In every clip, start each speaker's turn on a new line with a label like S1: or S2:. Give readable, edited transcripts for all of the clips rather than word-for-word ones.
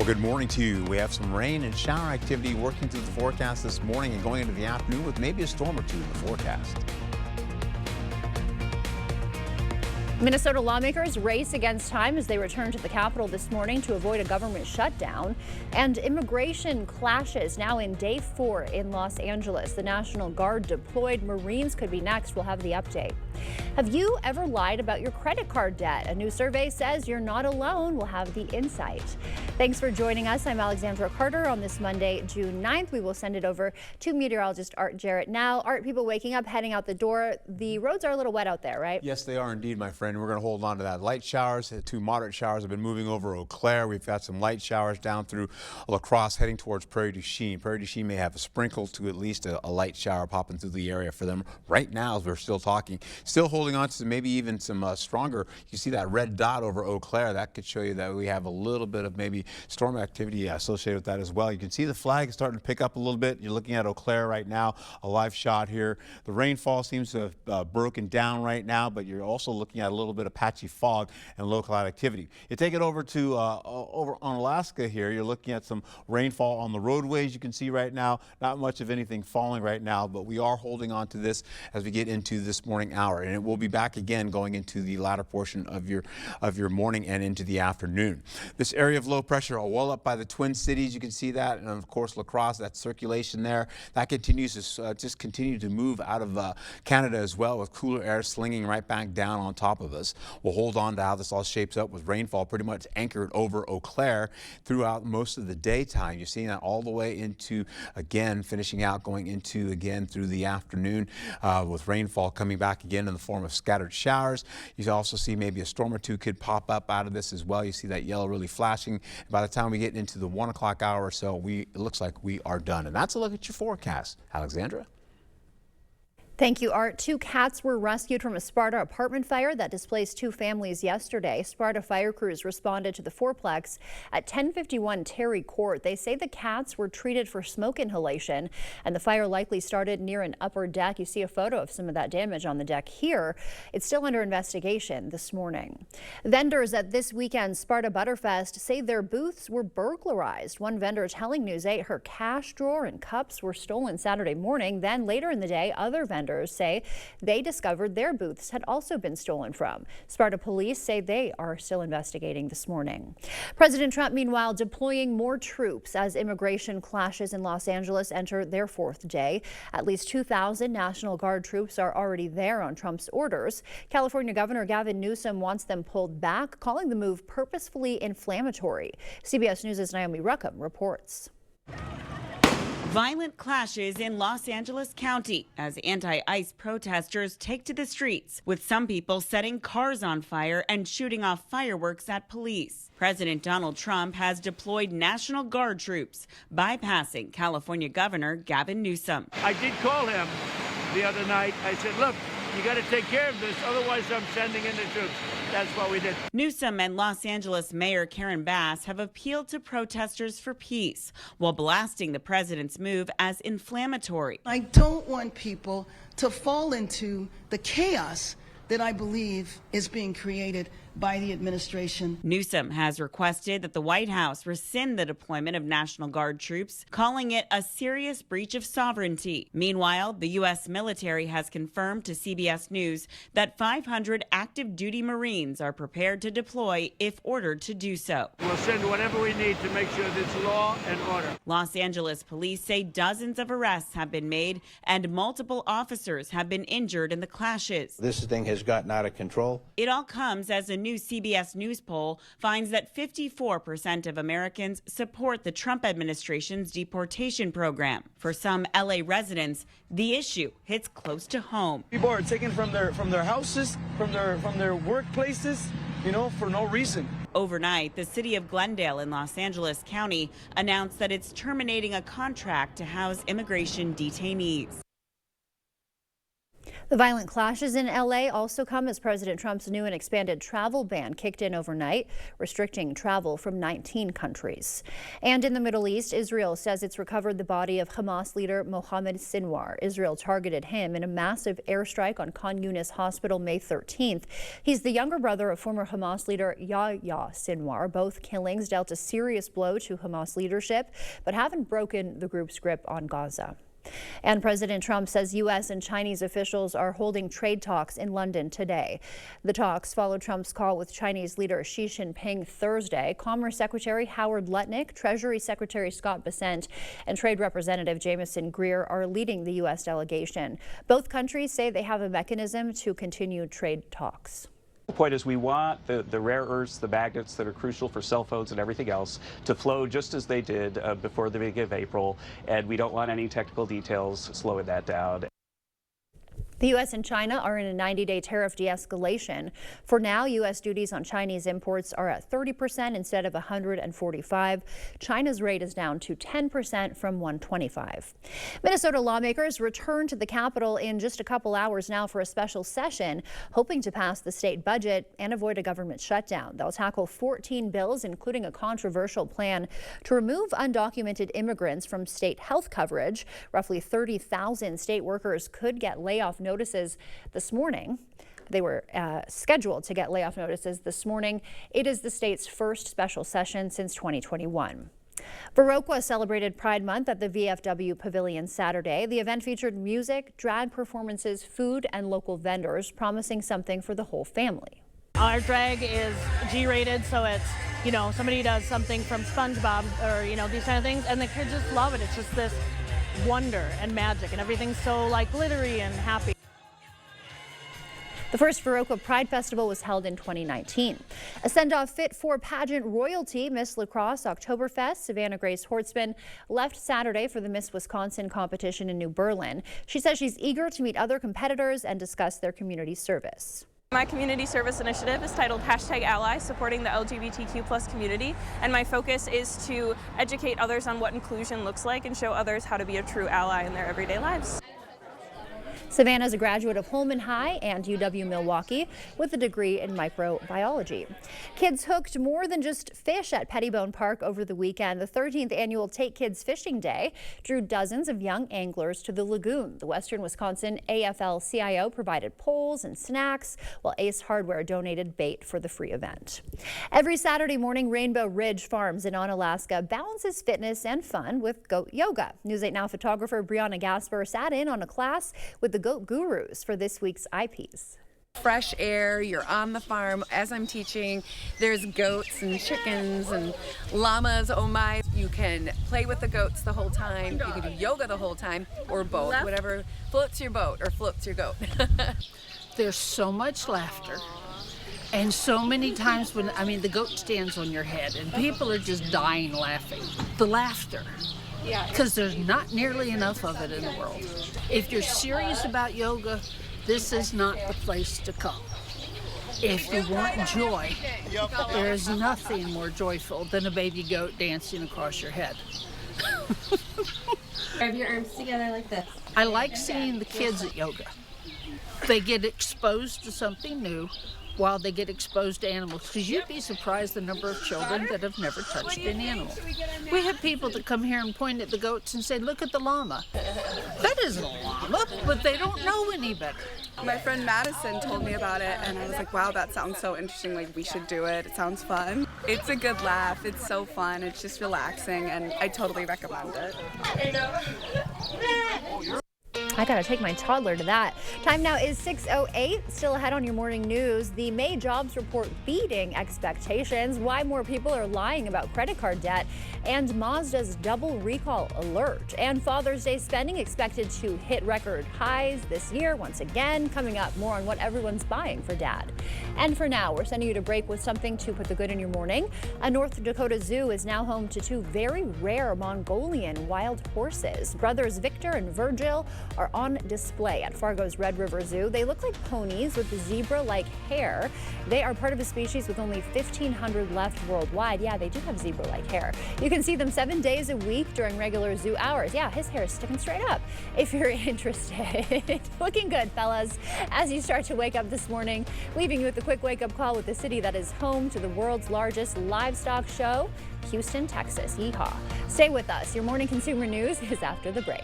S1: Well, good morning to you. We have some rain and shower activity working through the forecast this morning and going into the afternoon with maybe a storm or two in the forecast.
S2: Minnesota lawmakers race against time as they return to the Capitol this morning to avoid a government shutdown. And immigration clashes now in day 4 in Los Angeles. The National Guard deployed. Marines could be next. We'll have the update. Have you ever lied about your credit card debt? A new survey says you're not alone. We'll have the insight. Thanks for joining us. I'm Alexandra Carter on this Monday, June 9th. We will send it over to meteorologist Art Jarrett now. Art, people waking up, heading out the door. The roads are a little wet out there, right?
S1: Yes, they are indeed, my friend. We're going to hold on to that. Light showers, 2 moderate showers have been moving over Eau Claire. We've got some light showers down through La Crosse heading towards Prairie du Chien. Prairie du Chien may have a sprinkle to at least a light shower popping through the area for them right now as we're still talking. Still holding on to maybe even some stronger. You see that red dot over Eau Claire. That could show you that we have a little bit of maybe storm activity associated with that as well. You can see the flag is starting to pick up a little bit. You're looking at Eau Claire right now, a live shot here. The rainfall seems to have broken down right now, but you're also looking at a little bit of patchy fog and low cloud activity. You take it over to over on Alaska here. You're looking at some rainfall on the roadways. You can see right now, not much of anything falling right now, but we are holding on to this as we get into this morning hour, and it will be back again going into the latter portion of your morning and into the afternoon. This area of low pressure well up by the Twin Cities, you can see that, and of course La Crosse, that circulation there, that continues to just continue to move out of Canada as well, with cooler air slinging right back down on top of us. We'll hold on to how this all shapes up with rainfall pretty much anchored over Eau Claire throughout most of the daytime. You're seeing that all the way into, again, finishing out going into again through the afternoon with rainfall coming back again in the form of scattered showers. You also see maybe a storm or two could pop up out of this as well. You see that yellow really flashing. By the time we get into the 1 o'clock hour or so, it looks like we are done. And that's a look at your forecast. Alexandra?
S2: Thank you, Art. 2 cats were rescued from a Sparta apartment fire that displaced 2 families yesterday. Sparta fire crews responded to the fourplex at 1051 Terry Court. They say the cats were treated for smoke inhalation, and the fire likely started near an upper deck. You see a photo of some of that damage on the deck here. It's still under investigation this morning. Vendors at this weekend's Sparta Butterfest say their booths were burglarized. One vendor telling News 8 her cash drawer and cups were stolen Saturday morning. Then later in the day, other vendors say they discovered their booths had also been stolen from. Sparta police say they are still investigating this morning. President Trump, meanwhile, deploying more troops as immigration clashes in Los Angeles enter their 4th day. At least 2,000 National Guard troops are already there on Trump's orders. California Governor Gavin Newsom wants them pulled back, calling the move purposefully inflammatory. CBS News' Naomi Ruckham reports.
S3: Violent clashes in Los Angeles County as anti-ICE protesters take to the streets, with some people setting cars on fire and shooting off fireworks at police. President Donald Trump has deployed National Guard troops, bypassing California Governor Gavin Newsom.
S4: I did call him the other night. I said, look, you got to take care of this, otherwise I'm sending in the troops. That's what we did.
S3: Newsom and Los Angeles Mayor Karen Bass have appealed to protesters for peace while blasting the president's move as inflammatory.
S5: I don't want people to fall into the chaos that I believe is being created by the administration.
S3: Newsom has requested that the White House rescind the deployment of National Guard troops, calling it a serious breach of sovereignty. Meanwhile, the U.S. military has confirmed to CBS News that 500 active duty Marines are prepared to deploy if ordered to do so.
S4: We'll send whatever we need to make sure there's law and order.
S3: Los Angeles police say dozens of arrests have been made and multiple officers have been injured in the clashes.
S6: This thing has gotten out of control.
S3: It all comes as a new CBS News poll finds that 54% of Americans support the Trump administration's deportation program. For some LA residents, the issue hits close to home.
S7: People are taken from their houses, from their workplaces, for no reason.
S3: Overnight, the city of Glendale in Los Angeles County announced that it's terminating a contract to house immigration detainees.
S2: The violent clashes in L.A. also come as President Trump's new and expanded travel ban kicked in overnight, restricting travel from 19 countries. And in the Middle East, Israel says it's recovered the body of Hamas leader Mohammed Sinwar. Israel targeted him in a massive airstrike on Khan Yunis Hospital May 13th. He's the younger brother of former Hamas leader Yahya Sinwar. Both killings dealt a serious blow to Hamas leadership, but haven't broken the group's grip on Gaza. And President Trump says U.S. and Chinese officials are holding trade talks in London today. The talks follow Trump's call with Chinese leader Xi Jinping Thursday. Commerce Secretary Howard Lutnick, Treasury Secretary Scott Bessent, and Trade Representative Jamieson Greer are leading the U.S. delegation. Both countries say they have a mechanism to continue trade talks.
S8: The point is we want the rare earths, the magnets that are crucial for cell phones and everything else to flow just as they did before the beginning of April, and we don't want any technical details slowing that down.
S2: The U.S. and China are in a 90-day tariff de-escalation. For now, U.S. duties on Chinese imports are at 30% instead of 145%. China's rate is down to 10% from 125%. Minnesota lawmakers return to the Capitol in just a couple hours now for a special session, hoping to pass the state budget and avoid a government shutdown. They'll tackle 14 bills, including a controversial plan to remove undocumented immigrants from state health coverage. Roughly 30,000 state workers could get layoff notices this morning. They were scheduled to get layoff notices this morning. It is the state's first special session since 2021. Viroqua celebrated Pride Month at the VFW Pavilion Saturday. The event featured music, drag performances, food, and local vendors, promising something for the whole family.
S9: Our drag is G-rated, so it's, somebody does something from SpongeBob or, these kind of things, and the kids just love it. It's just this wonder and magic, and everything's so glittery and happy.
S2: The first Viroqua Pride Festival was held in 2019. A send-off fit for pageant royalty, Miss La Crosse Oktoberfest. Savannah Grace Hortzman left Saturday for the Miss Wisconsin competition in New Berlin. She says she's eager to meet other competitors and discuss their community service.
S10: My community service initiative is titled #Ally, supporting the LGBTQ+ community, and my focus is to educate others on what inclusion looks like and show others how to be a true ally in their everyday lives.
S2: Savannah is a graduate of Holman High and UW-Milwaukee with a degree in microbiology. Kids hooked more than just fish at Pettibone Park over the weekend. The 13th annual Take Kids Fishing Day drew dozens of young anglers to the lagoon. The Western Wisconsin AFL-CIO provided poles and snacks, while Ace Hardware donated bait for the free event. Every Saturday morning, Rainbow Ridge Farms in Onalaska balances fitness and fun with goat yoga. News 8 Now photographer Brianna Gasper sat in on a class with the Goat Gurus for this week's eyepiece.
S11: Fresh air, you're on the farm. As I'm teaching, there's goats and chickens and llamas, oh my. You can play with the goats the whole time, you can do yoga the whole time, or both, whatever floats your boat or floats your goat.
S12: There's so much laughter. And so many times when, the goat stands on your head and people are just dying laughing. The laughter. Because there's not nearly enough of it in the world. If you're serious about yoga, this is not the place to come. If you want joy, there is nothing more joyful than a baby goat dancing across your head.
S13: Grab your arms together like this.
S12: I like seeing the kids at yoga. They get exposed to something new while they get exposed to animals, because you'd be surprised the number of children that have never touched an animal. We have people that come here and point at the goats and say, look at the llama. That isn't a llama, but they don't know any better.
S14: My friend Madison told me about it, and I was like, wow, that sounds so interesting, we should do it. It sounds fun. It's a good laugh, it's so fun, it's just relaxing, and I totally recommend it.
S2: I gotta take my toddler to that. Time now is 6:08. Still ahead on your morning news. The May jobs report beating expectations. Why more people are lying about credit card debt. And Mazda's double recall alert. And Father's Day spending expected to hit record highs this year once again. Coming up, more on what everyone's buying for Dad. And for now, we're sending you to break with something to put the good in your morning. A North Dakota zoo is now home to two very rare Mongolian wild horses. Brothers Victor and Virgil are are on display at Fargo's Red River Zoo. They look like ponies with zebra-like hair. They are part of a species with only 1,500 left worldwide. Yeah, they do have zebra-like hair. You can see them 7 days a week during regular zoo hours. Yeah, his hair is sticking straight up. If you're interested. Looking good, fellas, as you start to wake up this morning. Leaving you with a quick wake-up call with the city that is home to the world's largest livestock show, Houston, Texas. Yeehaw. Stay with us. Your morning consumer news is after the break.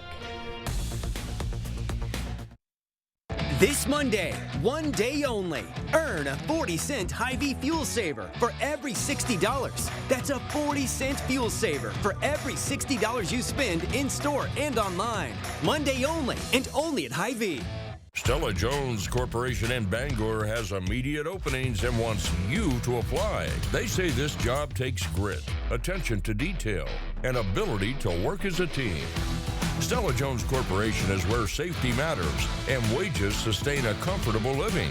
S15: This Monday, one day only, earn a 40-cent Hy-Vee fuel saver for every $60. That's a 40-cent fuel saver for every $60 you spend in-store and online. Monday only, and only at Hy-Vee.
S16: Stella-Jones Corporation in Bangor has immediate openings and wants you to apply. They say this job takes grit, attention to detail, and ability to work as a team. Stella-Jones Corporation is where safety matters and wages sustain a comfortable living.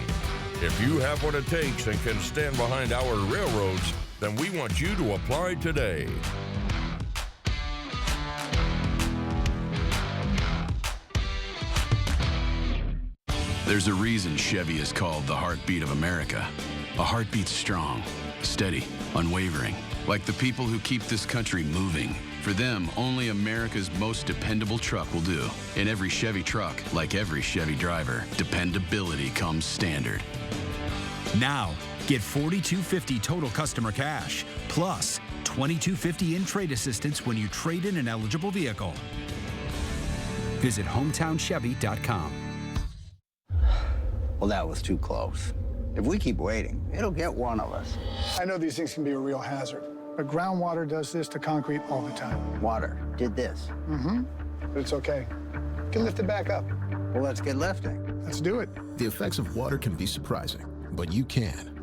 S16: If you have what it takes and can stand behind our railroads, then we want you to apply today.
S17: There's a reason Chevy is called the heartbeat of America. A heartbeat strong, steady, unwavering, like the people who keep this country moving. For them, only America's most dependable truck will do. In every Chevy truck, like every Chevy driver, dependability comes standard.
S18: Now, get $4,250 total customer cash, plus $2,250 in trade assistance when you trade in an eligible vehicle. Visit HometownChevy.com.
S19: Well, that was too close. If we keep waiting, it'll get one of us.
S20: I know these things can be a real hazard, but groundwater does this to concrete all the time.
S19: Water did this.
S20: Mm-hmm. But it's okay. You can lift it back up.
S19: Well, let's get lifting.
S20: Let's do it.
S21: The effects of water can be surprising, but you can.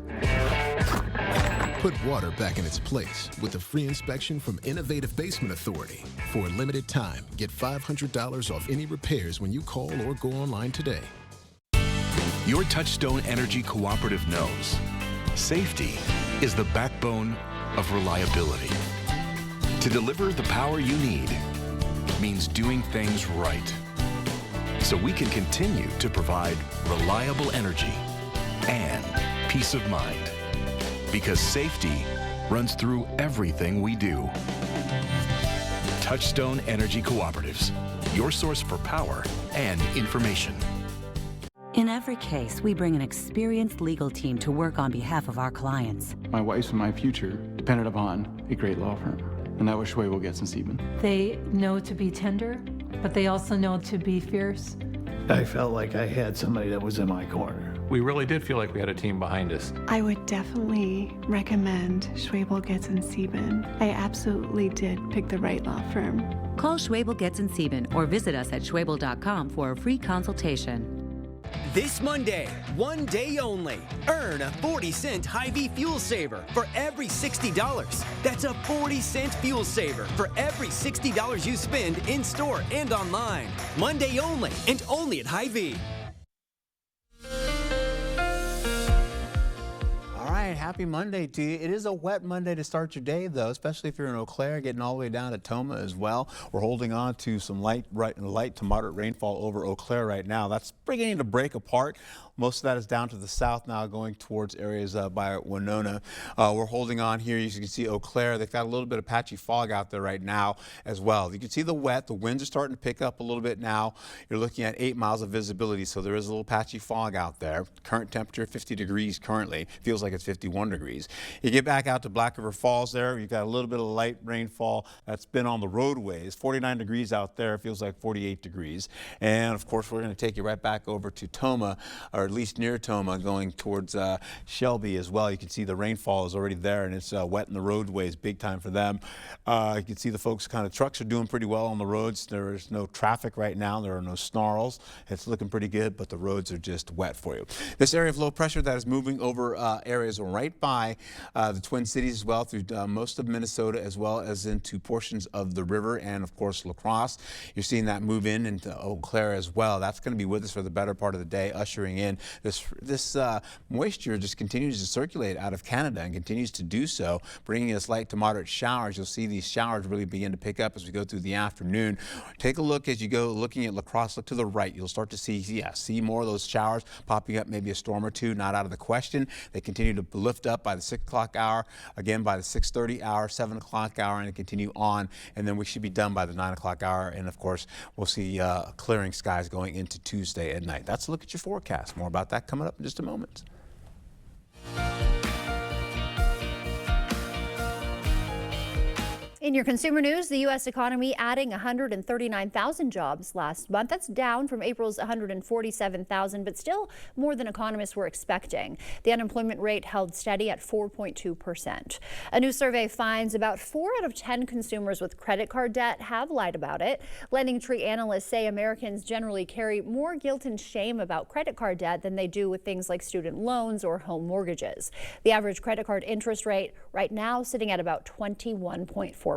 S21: Put water back in its place with a free inspection from Innovative Basement Authority. For a limited time, get $500 off any repairs when you call or go online today.
S22: Your Touchstone Energy Cooperative knows safety is the backbone of reliability. To deliver the power you need means doing things right, so we can continue to provide reliable energy and peace of mind, because safety runs through everything we do. Touchstone Energy Cooperatives, your source for power and information.
S23: In every case, we bring an experienced legal team to work on behalf of our clients.
S24: My wife's and my future depended upon a great law firm, and that was Schwebel, Getz & Sieben.
S25: They know to be tender, but they also know to be fierce.
S26: I felt like I had somebody that was in my corner.
S27: We really did feel like we had a team behind us.
S28: I would definitely recommend Schwebel, Getz & Sieben. I absolutely did pick the right law firm.
S23: Call Schwebel, Getz & Sieben or visit us at schwebel.com for a free consultation.
S15: This Monday, one day only, earn a 40-cent Hy-Vee fuel saver for every $60. That's a 40-cent fuel saver for every $60 you spend in-store and online. Monday only, and only at Hy-Vee.
S1: All right, happy Monday to you. It is a wet Monday to start your day, though, especially if you're in Eau Claire, getting all the way down to Tomah as well. We're holding on to some light to moderate rainfall over Eau Claire right now. That's beginning to break apart. Most of that is down to the south now, going towards areas by Winona. We're holding on here. You can see Eau Claire. They've got a little bit of patchy fog out there right now as well. You can see the wet. The winds are starting to pick up a little bit now. You're looking at 8 miles of visibility, so there is a little patchy fog out there. Current temperature 50 degrees currently. Feels like it's 51 degrees. You get back out to Black River Falls there. You've got a little bit of light rainfall that's been on the roadways. 49 degrees out there. Feels like 48 degrees. And of course, we're going to take you right back over to Tomah, or at least near Tomah, going towards Shelby as well. You can see the rainfall is already there, and it's wet in the roadways, big time for them. You can see the folks, trucks are doing pretty well on the roads. There is no traffic right now. There are no snarls. It's looking pretty good, but the roads are just wet for you. This area of low pressure that is moving over areas right by the Twin Cities as well, through most of Minnesota, as well as into portions of the river and, of course, La Crosse. You're seeing that move in into Eau Claire as well. That's going to be with us for the better part of the day, ushering in again, this moisture just continues to circulate out of Canada and continues to do so, bringing us light to moderate showers. You'll see these showers really begin to pick up as we go through the afternoon. Take a look as you go looking at La Crosse. Look to the right. You'll start to see more of those showers popping up, maybe a storm or two, not out of the question. They continue to lift up by the 6 o'clock hour, again by the 6:30 hour, 7 o'clock hour, and continue on. And then we should be done by the 9 o'clock hour. And of course, we'll see clearing skies going into Tuesday at night. That's a look at your forecast. More about that coming up in just a moment.
S2: In your consumer news, the U.S. economy adding 139,000 jobs last month. That's down from April's 147,000, but still more than economists were expecting. The unemployment rate held steady at 4.2%. A new survey finds about 4 out of 10 consumers with credit card debt have lied about it. LendingTree analysts say Americans generally carry more guilt and shame about credit card debt than they do with things like student loans or home mortgages. The average credit card interest rate right now sitting at about 21.4%.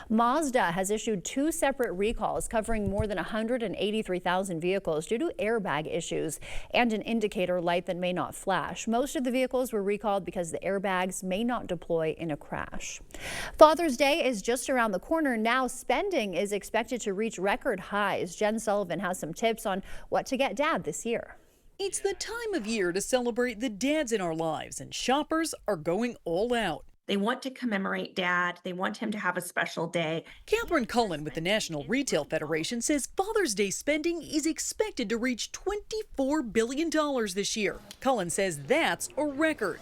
S2: Mazda has issued 2 separate recalls covering more than 183,000 vehicles due to airbag issues and an indicator light that may not flash. Most of the vehicles were recalled because the airbags may not deploy in a crash. Father's Day is just around the corner. Now spending is expected to reach record highs. Jen Sullivan has some tips on what to get Dad this year.
S3: It's the time of year to celebrate the dads in our lives, and shoppers are going all out.
S13: They want to commemorate Dad. They want him to have a special day.
S3: Catherine Cullen with the National Retail Federation says Father's Day spending is expected to reach $24 billion this year. Cullen says that's a record.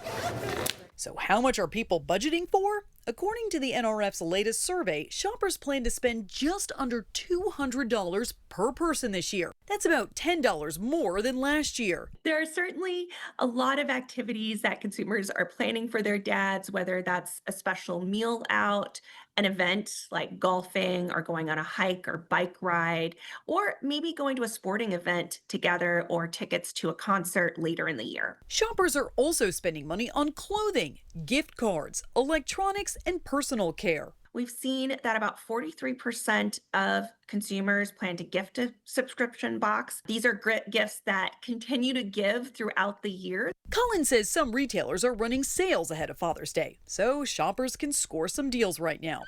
S3: So how much are people budgeting for? According to the NRF's latest survey, shoppers plan to spend just under $200 per person this year. That's about $10 more than last year.
S13: There are certainly a lot of activities that consumers are planning for their dads, whether that's a special meal out, an event like golfing or going on a hike or bike ride, or maybe going to a sporting event together or tickets to a concert later in the year.
S3: Shoppers are also spending money on clothing, gift cards, electronics, and personal care.
S13: We've seen that about 43% of consumers plan to gift a subscription box. These are gifts that continue to give throughout the year.
S3: Cullen says some retailers are running sales ahead of Father's Day, so shoppers can score some deals right now.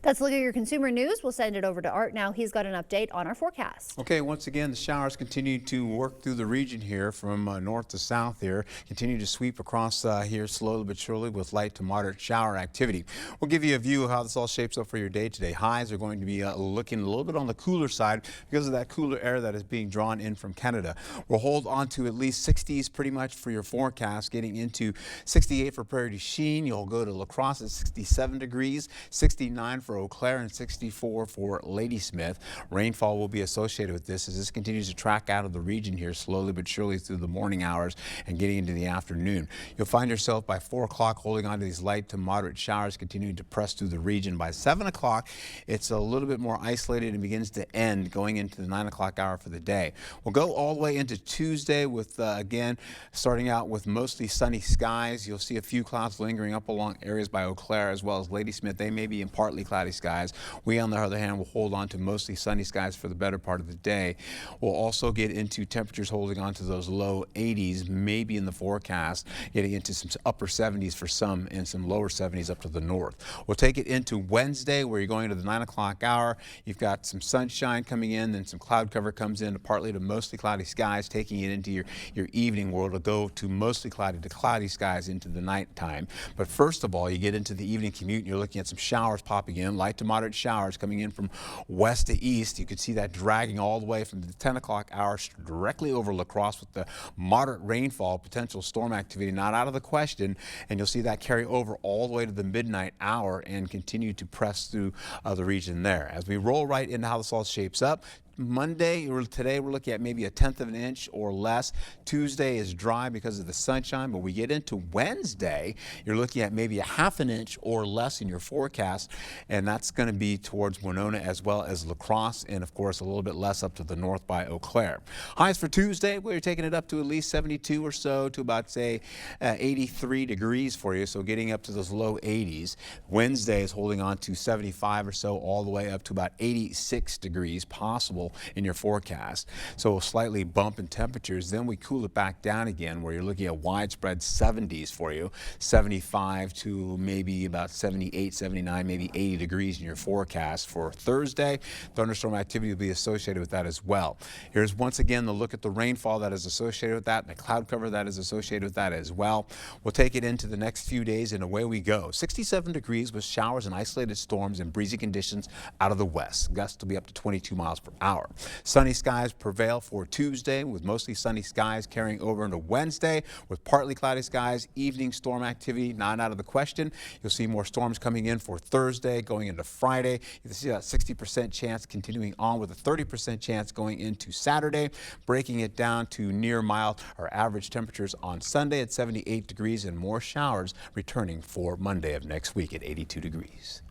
S2: That's a look at your consumer news. We'll send it over to Art now. He's got an update on our forecast.
S1: Okay, once again, the showers continue to work through the region here from north to south here. Continue to sweep across here slowly but surely with light to moderate shower activity. We'll give you a view of how this all shapes up for your day today. Highs are going to be looking a little bit on the cooler side because of that cooler air that is being drawn in from Canada. We'll hold on to at least 60s pretty much for your forecast, getting into 68 for Prairie du Chien. You'll go to La Crosse at 67 degrees, 69 for Eau Claire, and 64 for Ladysmith. Rainfall will be associated with this as this continues to track out of the region here slowly but surely through the morning hours and getting into the afternoon. You'll find yourself by 4 o'clock holding on to these light to moderate showers continuing to press through the region. By 7 o'clock, it's a little bit more isolated and begins to end going into the 9 o'clock hour for the day. We'll go all the way into Tuesday with, again, starting out with mostly sunny skies. You'll see a few clouds lingering up along areas by Eau Claire as well as Ladysmith. They may be in partly cloudy skies. We, on the other hand, will hold on to mostly sunny skies for the better part of the day. We'll also get into temperatures holding on to those low 80s, maybe in the forecast, getting into some upper 70s for some and some lower 70s up to the north. We'll take it into Wednesday where you're going to the 9 o'clock hour. You've got some sunshine coming in, then some cloud cover comes in, partly to mostly cloudy skies, taking it into your evening where it'll go to mostly cloudy to cloudy skies into the nighttime. But first of all, you get into the evening commute and you're looking at some showers popping in, light to moderate showers coming in from west to east. You can see that dragging all the way from the 10 o'clock hour directly over La Crosse with the moderate rainfall, potential storm activity not out of the question, and you'll see that carry over all the way to the midnight hour and continue to press through the region there. As we roll right into how this all shapes up, Monday or today we're looking at maybe 1/10 of an inch or less. Tuesday is dry because of the sunshine, but we get into Wednesday, you're looking at maybe 1/2 inch or less in your forecast, and that's going to be towards Winona as well as La Crosse, and of course a little bit less up to the north by Eau Claire. Highs for Tuesday, we're taking it up to at least 72 or so to about say 83 degrees for you, so getting up to those low 80s. Wednesday is holding on to 75 or so all the way up to about 86 degrees possible level in your forecast. So a slightly bump in temperatures. Then we cool it back down again, where you're looking at widespread 70s for you, 75 to maybe about 78, 79, maybe 80 degrees in your forecast for Thursday. Thunderstorm activity will be associated with that as well. Here's once again the look at the rainfall that is associated with that and the cloud cover that is associated with that as well. We'll take it into the next few days and away we go. 67 degrees with showers and isolated storms and breezy conditions out of the west. Gusts will be up to 22 miles per hour. Sunny skies prevail for Tuesday with mostly sunny skies carrying over into Wednesday with partly cloudy skies. Evening storm activity not out of the question. You'll see more storms coming in for Thursday going into Friday. You see that 60% chance continuing on with a 30% chance going into Saturday, breaking it down to near mild or average temperatures on Sunday at 78 degrees and more showers returning for Monday of next week at 82 degrees.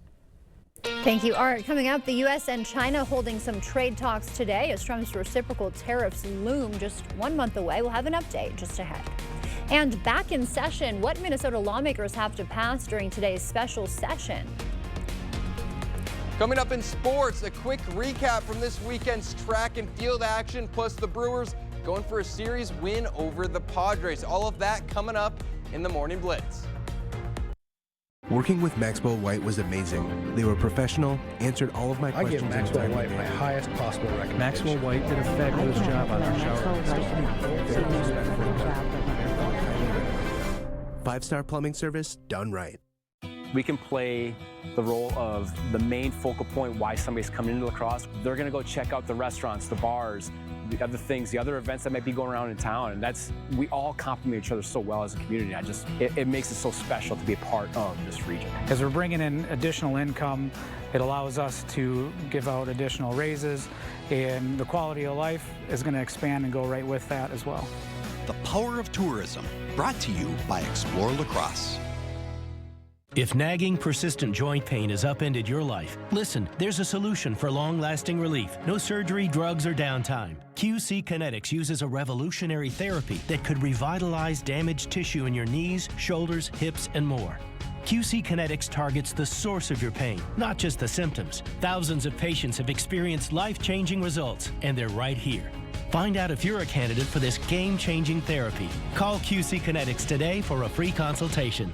S2: Thank you, Art. Coming up, the U.S. and China holding some trade talks today as Trump's reciprocal tariffs loom just 1 month away. We'll have an update just ahead. And back in session, what Minnesota lawmakers have to pass during today's special session.
S4: Coming up in sports, a quick recap from this weekend's track and field action, plus the Brewers going for a series win over the Padres. All of that coming up in the Morning Blitz.
S5: Working with Maxwell White was amazing. They were professional, answered all of my questions.
S26: I give Maxwell White my highest possible recommendation.
S24: Maxwell White did a fabulous job on our shower.
S5: 5-star plumbing service done right.
S6: We can play the role of the main focal point why somebody's coming into lacrosse. They're going to go check out the restaurants, the bars, the other things, the other events that might be going around in town. And we all complement each other so well as a community. It makes it so special to be a part of this region.
S7: As we're bringing in additional income, it allows us to give out additional raises, and the quality of life is going to expand and go right with that as well.
S8: The Power of Tourism, brought to you by Explore Lacrosse.
S9: If nagging, persistent joint pain has upended your life, listen, there's a solution for long-lasting relief. No surgery, drugs, or downtime. QC Kinetics uses a revolutionary therapy that could revitalize damaged tissue in your knees, shoulders, hips, and more. QC Kinetics targets the source of your pain, not just the symptoms. Thousands of patients have experienced life-changing results, and they're right here. Find out if you're a candidate for this game-changing therapy. Call QC Kinetics today for a free consultation.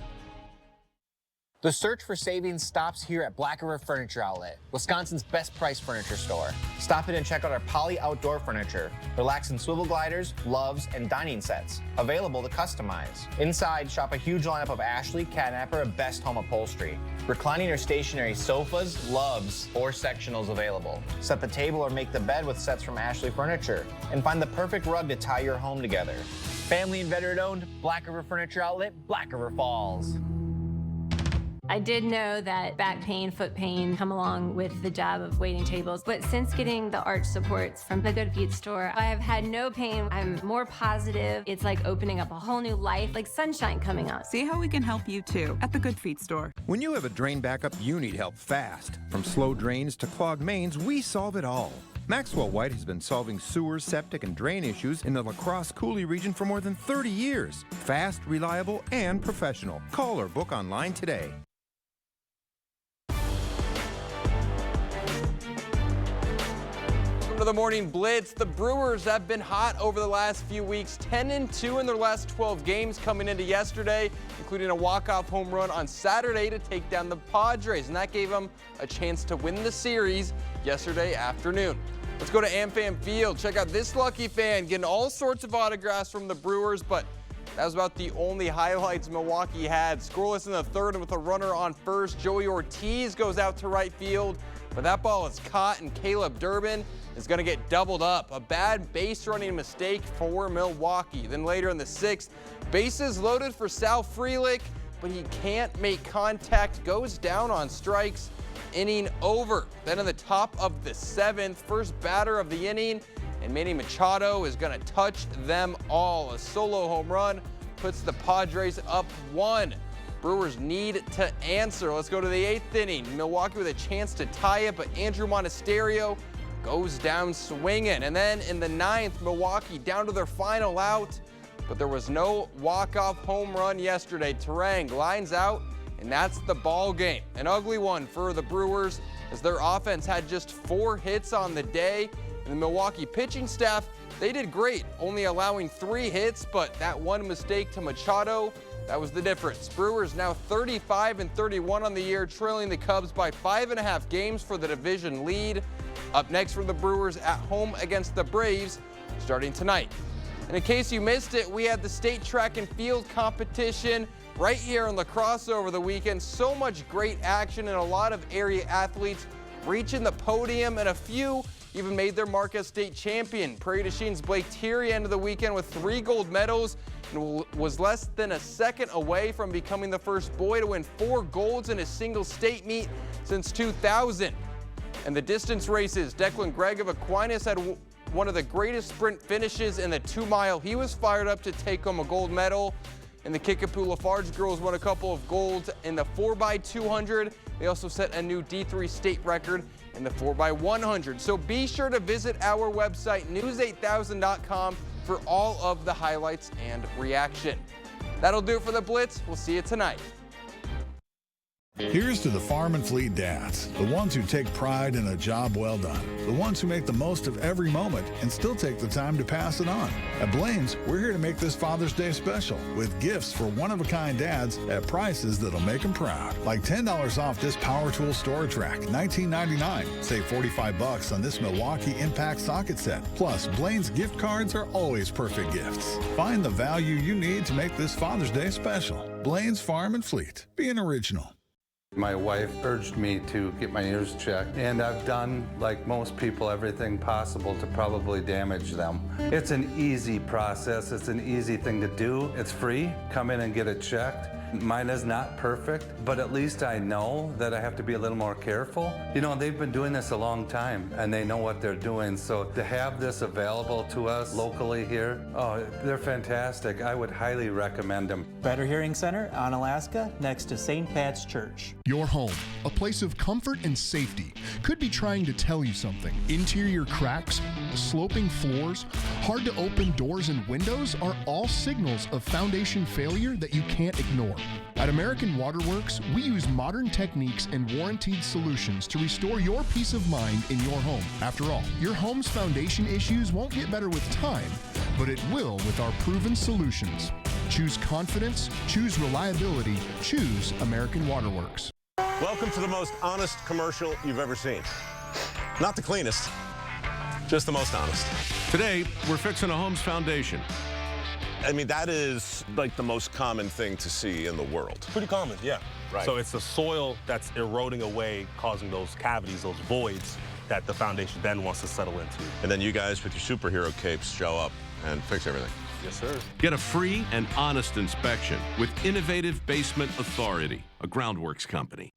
S10: The search for savings stops here at Black River Furniture Outlet, Wisconsin's best price furniture store. Stop in and check out our Poly outdoor furniture, relaxing swivel gliders, loves, and dining sets, available to customize. Inside, shop a huge lineup of Ashley, Catnapper, and Best Home Upholstery. Reclining or stationary sofas, loves, or sectionals available. Set the table or make the bed with sets from Ashley Furniture. And find the perfect rug to tie your home together. Family and veteran owned, Black River Furniture Outlet, Black River Falls.
S11: I did know that back pain, foot pain come along with the job of waiting tables, but since getting the arch supports from the Good Feet store, I have had no pain. I'm more positive. It's like opening up a whole new life, like sunshine coming out.
S29: See how we can help you too at the Good Feet store.
S30: When you have a drain backup, you need help fast. From slow drains to clogged mains, we solve it all. Maxwell White has been solving sewer, septic, and drain issues in the La Crosse Coulee region for more than 30 years. Fast, reliable, and professional. Call or book online today.
S4: To the Morning Blitz. The Brewers have been hot over the last few weeks, 10-2 in their last 12 games coming into yesterday, including a walk-off home run on Saturday to take down the Padres, and that gave them a chance to win the series yesterday afternoon. Let's go to AmFam Field. Check out this lucky fan getting all sorts of autographs from the Brewers, but that was about the only highlights Milwaukee had. Scoreless in the third and with a runner on first, Joey Ortiz goes out to right field, but that ball is caught and Caleb Durbin is going to get doubled up. A bad base running mistake for Milwaukee. Then later in the sixth, bases loaded for Sal Frelick, but he can't make contact, goes down on strikes, inning over. Then in the top of the seventh, first batter of the inning, and Manny Machado is going to touch them all. A solo home run puts the Padres up 1. Brewers need to answer. Let's go to the eighth inning. Milwaukee with a chance to tie it, but Andrew Monasterio goes down swinging. And then in the ninth, Milwaukee down to their final out, but there was no walk-off home run yesterday. Terang lines out, and that's the ball game. An ugly one for the Brewers as their offense had just 4 hits on the day, And the Milwaukee pitching staff, they did great, only allowing 3 hits, but that one mistake to Machado, that was the difference. Brewers now 35-31 on the year, trailing the Cubs by 5.5 games for the division lead. Up next for the Brewers at home against the Braves, starting tonight. And in case you missed it, we had the state track and field competition right here in La Crosse over the weekend. So much great action and a lot of area athletes reaching the podium, and a few even made their mark as state champion. Prairie du Chine's Blake Thierry ended the weekend with 3 gold medals and was less than a second away from becoming the first boy to win 4 golds in a single state meet since 2000. And the distance races, Declan Gregg of Aquinas had one of the greatest sprint finishes in the 2-mile. He was fired up to take home a gold medal. And the Kickapoo Lafarge girls won a couple of golds in the 4x200. They also set a new D3 state record in the 4x100. So be sure to visit our website, news8000.com, for all of the highlights and reaction. That'll do it for the Blitz. We'll see you tonight.
S12: Here's to the Farm and Fleet dads, the ones who take pride in a job well done, the ones who make the most of every moment and still take the time to pass it on. At Blaine's, we're here to make this Father's Day special with gifts for one-of-a-kind dads at prices that'll make them proud. Like $10 off this power tool storage rack, $19.99. Save $45 on this Milwaukee Impact socket set. Plus, Blaine's gift cards are always perfect gifts. Find the value you need to make this Father's Day special. Blaine's Farm and Fleet. Be an original.
S14: My wife urged me to get my ears checked, and I've done, like most people, everything possible to probably damage them. It's an easy process. It's an easy thing to do. It's free. Come in and get it checked. Mine is not perfect, but at least I know that I have to be a little more careful. You know, they've been doing this a long time, and they know what they're doing, so to have this available to us locally here, oh, they're fantastic. I would highly recommend them.
S16: Better Hearing Center on Alaska, next to St. Pat's Church.
S17: Your home, a place of comfort and safety, could be trying to tell you something. Interior cracks, sloping floors, hard to open doors and windows are all signals of foundation failure that you can't ignore. At American Waterworks, we use modern techniques and warranted solutions to restore your peace of mind in your home. After all, your home's foundation issues won't get better with time, but it will with our proven solutions. Choose confidence, choose reliability, choose American Waterworks.
S18: Welcome to the most honest commercial you've ever seen. Not the cleanest, just the most honest.
S19: Today, we're fixing a home's foundation.
S18: I mean, that is like the most common thing to see in the world.
S20: Pretty common, yeah.
S18: Right.
S20: So it's the soil that's eroding away, causing those cavities, those voids that the foundation then wants to settle into.
S18: And then you guys with your superhero capes show up and fix everything.
S20: Yes, sir.
S19: Get a free and honest inspection with Innovative Basement Authority, a Groundworks company.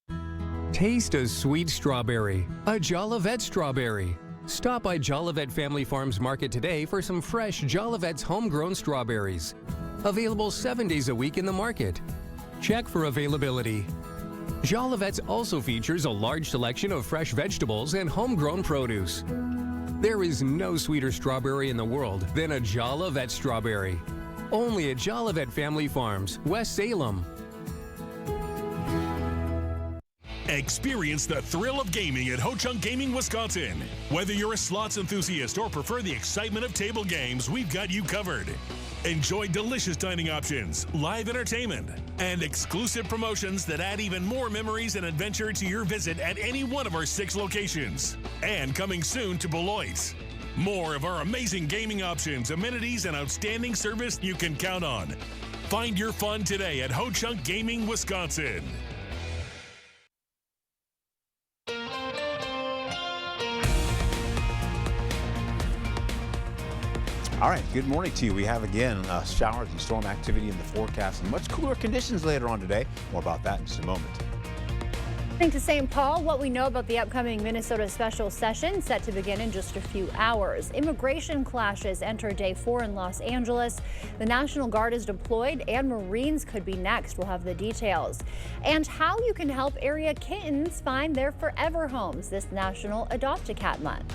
S21: Taste a sweet strawberry, a Jolivet strawberry. Stop by Jolivet Family Farms Market today for some fresh Jolivet's homegrown strawberries. Available 7 days a week in the market. Check for availability. Jolivet's also features a large selection of fresh vegetables and homegrown produce. There is no sweeter strawberry in the world than a Jolivet strawberry. Only at Jolivet Family Farms, West Salem.
S22: Experience the thrill of gaming at Ho Chunk Gaming, Wisconsin. Whether you're a slots enthusiast or prefer the excitement of table games, we've got you covered. Enjoy delicious dining options, live entertainment, and exclusive promotions that add even more memories and adventure to your visit at any one of our 6 locations. And coming soon to Beloit. More of our amazing gaming options, amenities, and outstanding service you can count on. Find your fun today at Ho Chunk Gaming, Wisconsin.
S1: All right, good morning to you. We have again showers and storm activity in the forecast and much cooler conditions later on today. More about that in just a moment.
S2: Heading to St. Paul, what we know about the upcoming Minnesota special session set to begin in just a few hours. Immigration clashes enter day 4 in Los Angeles. The National Guard is deployed and Marines could be next. We'll have the details. And how you can help area kittens find their forever homes this National Adopt a Cat Month.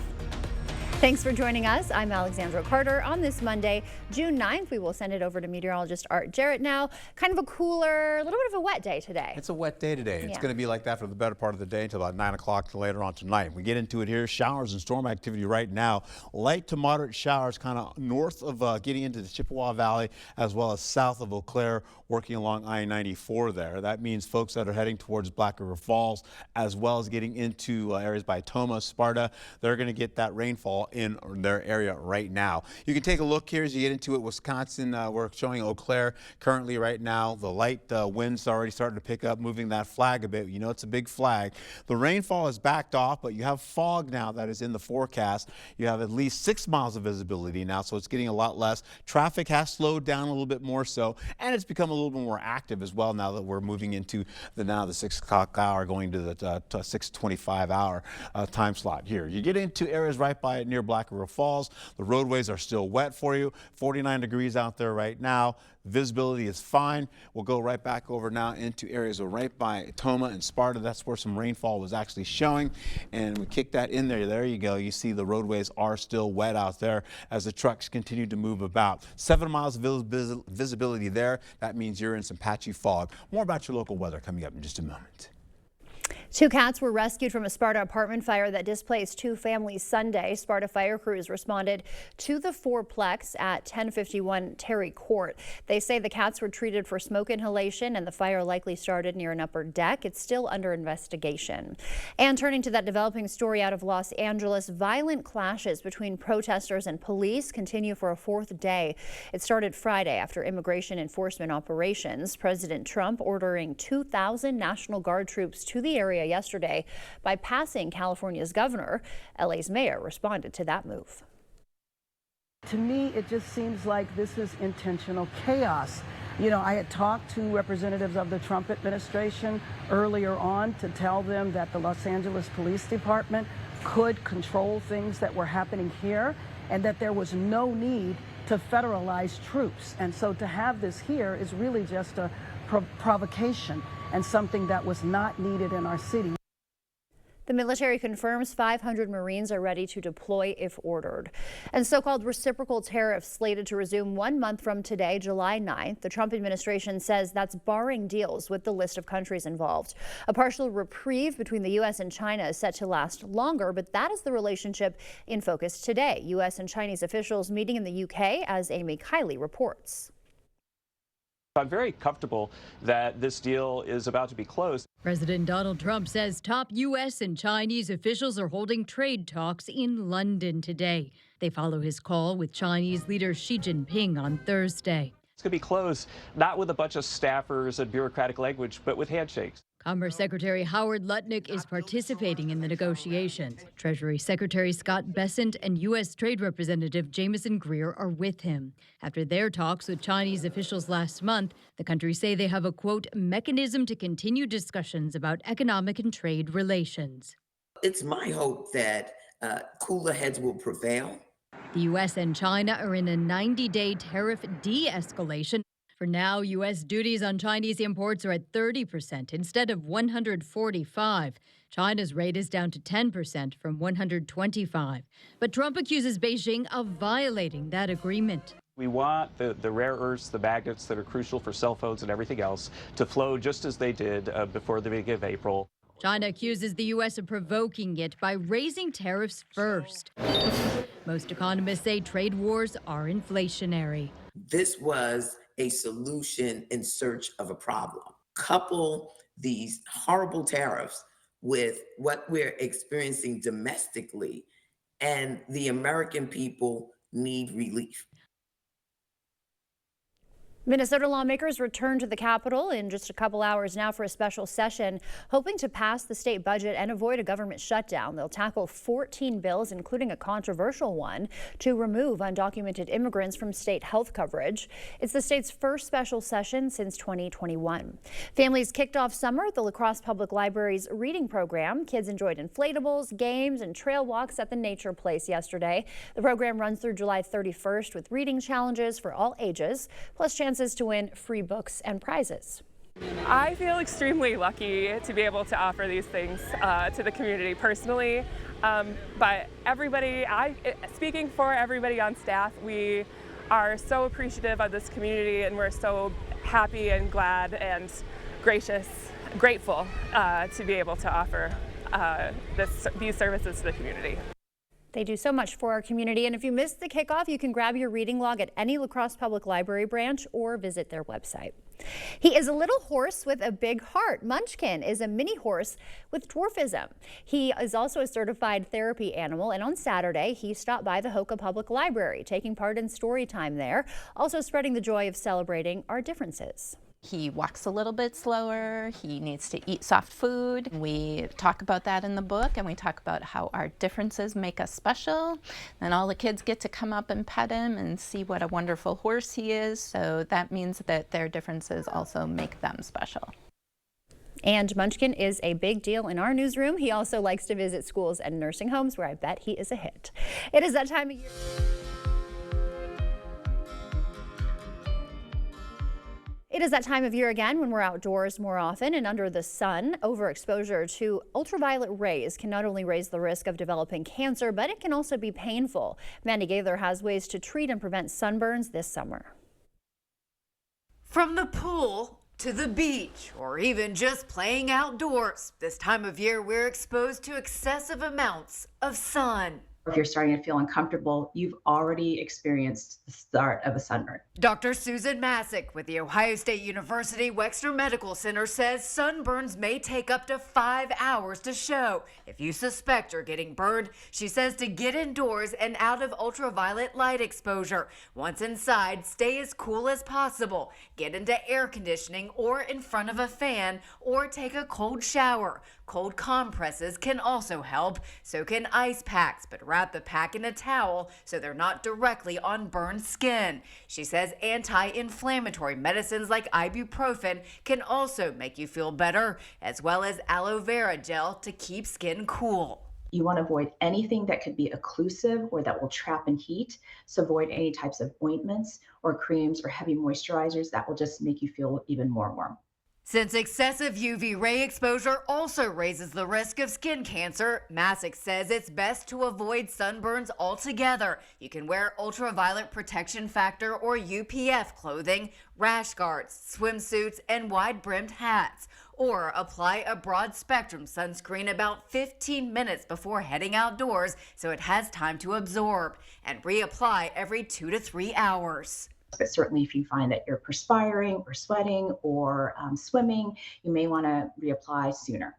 S2: Thanks for joining us. I'm Alexandra Carter. On this Monday, June 9th, we will send it over to meteorologist Art Jarrett now. Kind of a cooler, a little bit of a wet day today.
S1: It's a wet day today. It's
S2: Yeah.
S1: going to be like that for the better part of the day until about 9 o'clock to later on tonight. We get into it here. Showers and storm activity right now. Light to moderate showers kind of north of getting into the Chippewa Valley as well as south of Eau Claire, working along I-94 there. That means folks that are heading towards Black River Falls as well as getting into areas by Tomah, Sparta, they're going to get that rainfall in their area right now. You can take a look here as you get into it. Wisconsin, we're showing Eau Claire currently right now. The light winds already starting to pick up, moving that flag a bit. You know it's a big flag. The rainfall has backed off, but you have fog now that is in the forecast. You have at least 6 miles of visibility now, so it's getting a lot less. Traffic has slowed down a little bit more so, and it's become a little bit more active as well now that we're moving into the 6 o'clock hour, going to the 6:25 hour time slot here. You get into areas right by near Black River Falls. The roadways are still wet for you. 49 degrees out there right now. Visibility is fine. We'll go right back over now into areas right by Tomah and Sparta. That's where some rainfall was actually showing. And we kick that in there. There you go. You see the roadways are still wet out there as the trucks continue to move about. 7 miles of visibility there. That means you're in some patchy fog. More about your local weather coming up in just a moment.
S2: 2 cats were rescued from a Sparta apartment fire that displaced 2 families Sunday. Sparta fire crews responded to the fourplex at 1051 Terry Court. They say the cats were treated for smoke inhalation and the fire likely started near an upper deck. It's still under investigation. And turning to that developing story out of Los Angeles, violent clashes between protesters and police continue for a 4th day. It started Friday after immigration enforcement operations. President Trump ordering 2,000 National Guard troops to the area yesterday by passing California's governor. LA's mayor responded to that move.
S3: To me, it just seems like this is intentional chaos. You know, I had talked to representatives of the Trump administration earlier on to tell them that the Los Angeles Police Department could control things that were happening here and that there was no need to federalize troops. And so to have this here is really just a provocation and something that was not needed in our city.
S2: The military confirms 500 Marines are ready to deploy if ordered. And so-called reciprocal tariffs slated to resume 1 month from today, July 9th. The Trump administration says that's barring deals with the list of countries involved. A partial reprieve between the U.S. and China is set to last longer, but that is the relationship in focus today. U.S. and Chinese officials meeting in the U.K., as Amy Kiley reports.
S5: I'm very comfortable that this deal is about to be closed.
S13: President Donald Trump says top U.S. and Chinese officials are holding trade talks in London today. They follow his call with Chinese leader Xi Jinping on Thursday.
S5: It's going to be closed not with a bunch of staffers and bureaucratic language, but with handshakes.
S13: Commerce Secretary Howard Lutnick is participating in the negotiations. Treasury Secretary Scott Bessent and U.S. Trade Representative Jameson Greer are with him. After their talks with Chinese officials last month, the countries say they have a, quote, mechanism to continue discussions about economic and trade relations.
S15: It's my hope that cooler heads will prevail.
S13: The U.S. and China are in a 90-day tariff de-escalation. For now, U.S. duties on Chinese imports are at 30% instead of 145%. China's rate is down to 10% from 125%. But Trump accuses Beijing of violating that agreement.
S5: We want the rare earths, the magnets that are crucial for cell phones and everything else to flow just as they did before the beginning of April.
S13: China accuses the U.S. of provoking it by raising tariffs first. Most economists say trade wars are inflationary.
S15: This was a solution in search of a problem. Couple these horrible tariffs with what we're experiencing domestically, and the American people need relief.
S2: Minnesota lawmakers return to the Capitol in just a couple hours now for a special session, hoping to pass the state budget and avoid a government shutdown. They'll tackle 14 bills, including a controversial one, to remove undocumented immigrants from state health coverage. It's the state's first special session since 2021. Families kicked off summer at the La Crosse Public Library's reading program. Kids enjoyed inflatables, games, and trail walks at the Nature Place yesterday. The program runs through July 31st with reading challenges for all ages, plus chances to win free books and prizes.
S6: I feel extremely lucky to be able to offer these things to the community personally. But everybody, speaking for everybody on staff, we are so appreciative of this community, and we're so happy and glad and grateful to be able to offer these services to the community.
S2: They do so much for our community, and if you missed the kickoff, you can grab your reading log at any La Crosse Public Library branch or visit their website. He is a little horse with a big heart. Munchkin is a mini horse with dwarfism. He is also a certified therapy animal, and on Saturday, he stopped by the Hoka Public Library, taking part in story time there, also spreading the joy of celebrating our differences.
S7: He walks a little bit slower, he needs to eat soft food. We talk about that in the book, and we talk about how our differences make us special. And all the kids get to come up and pet him and see what a wonderful horse he is. So that means that their differences also make them special.
S2: And Munchkin is a big deal in our newsroom. He also likes to visit schools and nursing homes, where I bet he is a hit. It is that time of year. It is that time of year again when we're outdoors more often and under the sun. Overexposure to ultraviolet rays can not only raise the risk of developing cancer, but it can also be painful. Mandy Gaither has ways to treat and prevent sunburns this summer.
S8: From the pool to the beach, or even just playing outdoors, this time of year we're exposed to excessive amounts of sun.
S9: If you're starting to feel uncomfortable, you've already experienced the start of a sunburn.
S8: Dr. Susan Masick with the Ohio State University Wexner Medical Center says sunburns may take up to 5 hours to show. If you suspect you're getting burned, she says to get indoors and out of ultraviolet light exposure. Once inside, stay as cool as possible. Get into air conditioning or in front of a fan, or take a cold shower. Cold compresses can also help, so can ice packs, but wrap the pack in a towel so they're not directly on burned skin. She says anti-inflammatory medicines like ibuprofen can also make you feel better, as well as aloe vera gel to keep skin cool.
S9: You want to avoid anything that could be occlusive or that will trap in heat. So avoid any types of ointments or creams or heavy moisturizers that will just make you feel even more warm.
S8: Since excessive UV ray exposure also raises the risk of skin cancer, Masick says it's best to avoid sunburns altogether. You can wear ultraviolet protection factor or UPF clothing, rash guards, swimsuits, and wide-brimmed hats, or apply a broad spectrum sunscreen about 15 minutes before heading outdoors so it has time to absorb, and reapply every 2 to 3 hours.
S9: But certainly if you find that you're perspiring or sweating or swimming, you may want to reapply sooner.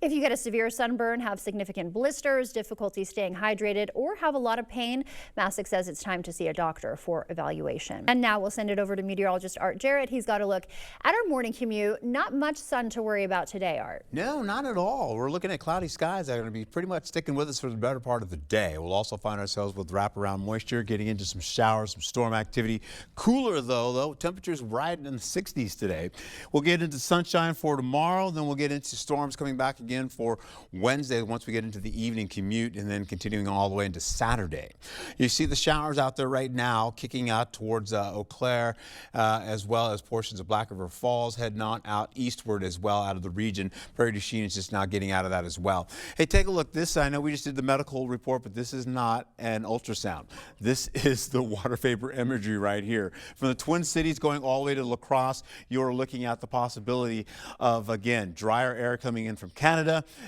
S2: If you get a severe sunburn, have significant blisters, difficulty staying hydrated, or have a lot of pain, Masick says it's time to see a doctor for evaluation. And now we'll send it over to meteorologist Art Jarrett. He's got a look at our morning commute. Not much sun to worry about today, Art.
S1: No, not at all. We're looking at cloudy skies that are going to be pretty much sticking with us for the better part of the day. We'll also find ourselves with wraparound moisture, getting into some showers, some storm activity. Cooler though, temperatures riding in the 60s today. We'll get into sunshine for tomorrow, then we'll get into storms coming back again for Wednesday once we get into the evening commute, and then continuing all the way into Saturday. You see the showers out there right now kicking out towards Eau Claire, as well as portions of Black River Falls, heading on out eastward as well out of the region. Prairie du Chien is just now getting out of that as well. Hey, take a look. This, I know we just did the medical report, but this is not an ultrasound. This is the water vapor imagery right here. From the Twin Cities going all the way to La Crosse, you're looking at the possibility of, again, drier air coming in from Canada.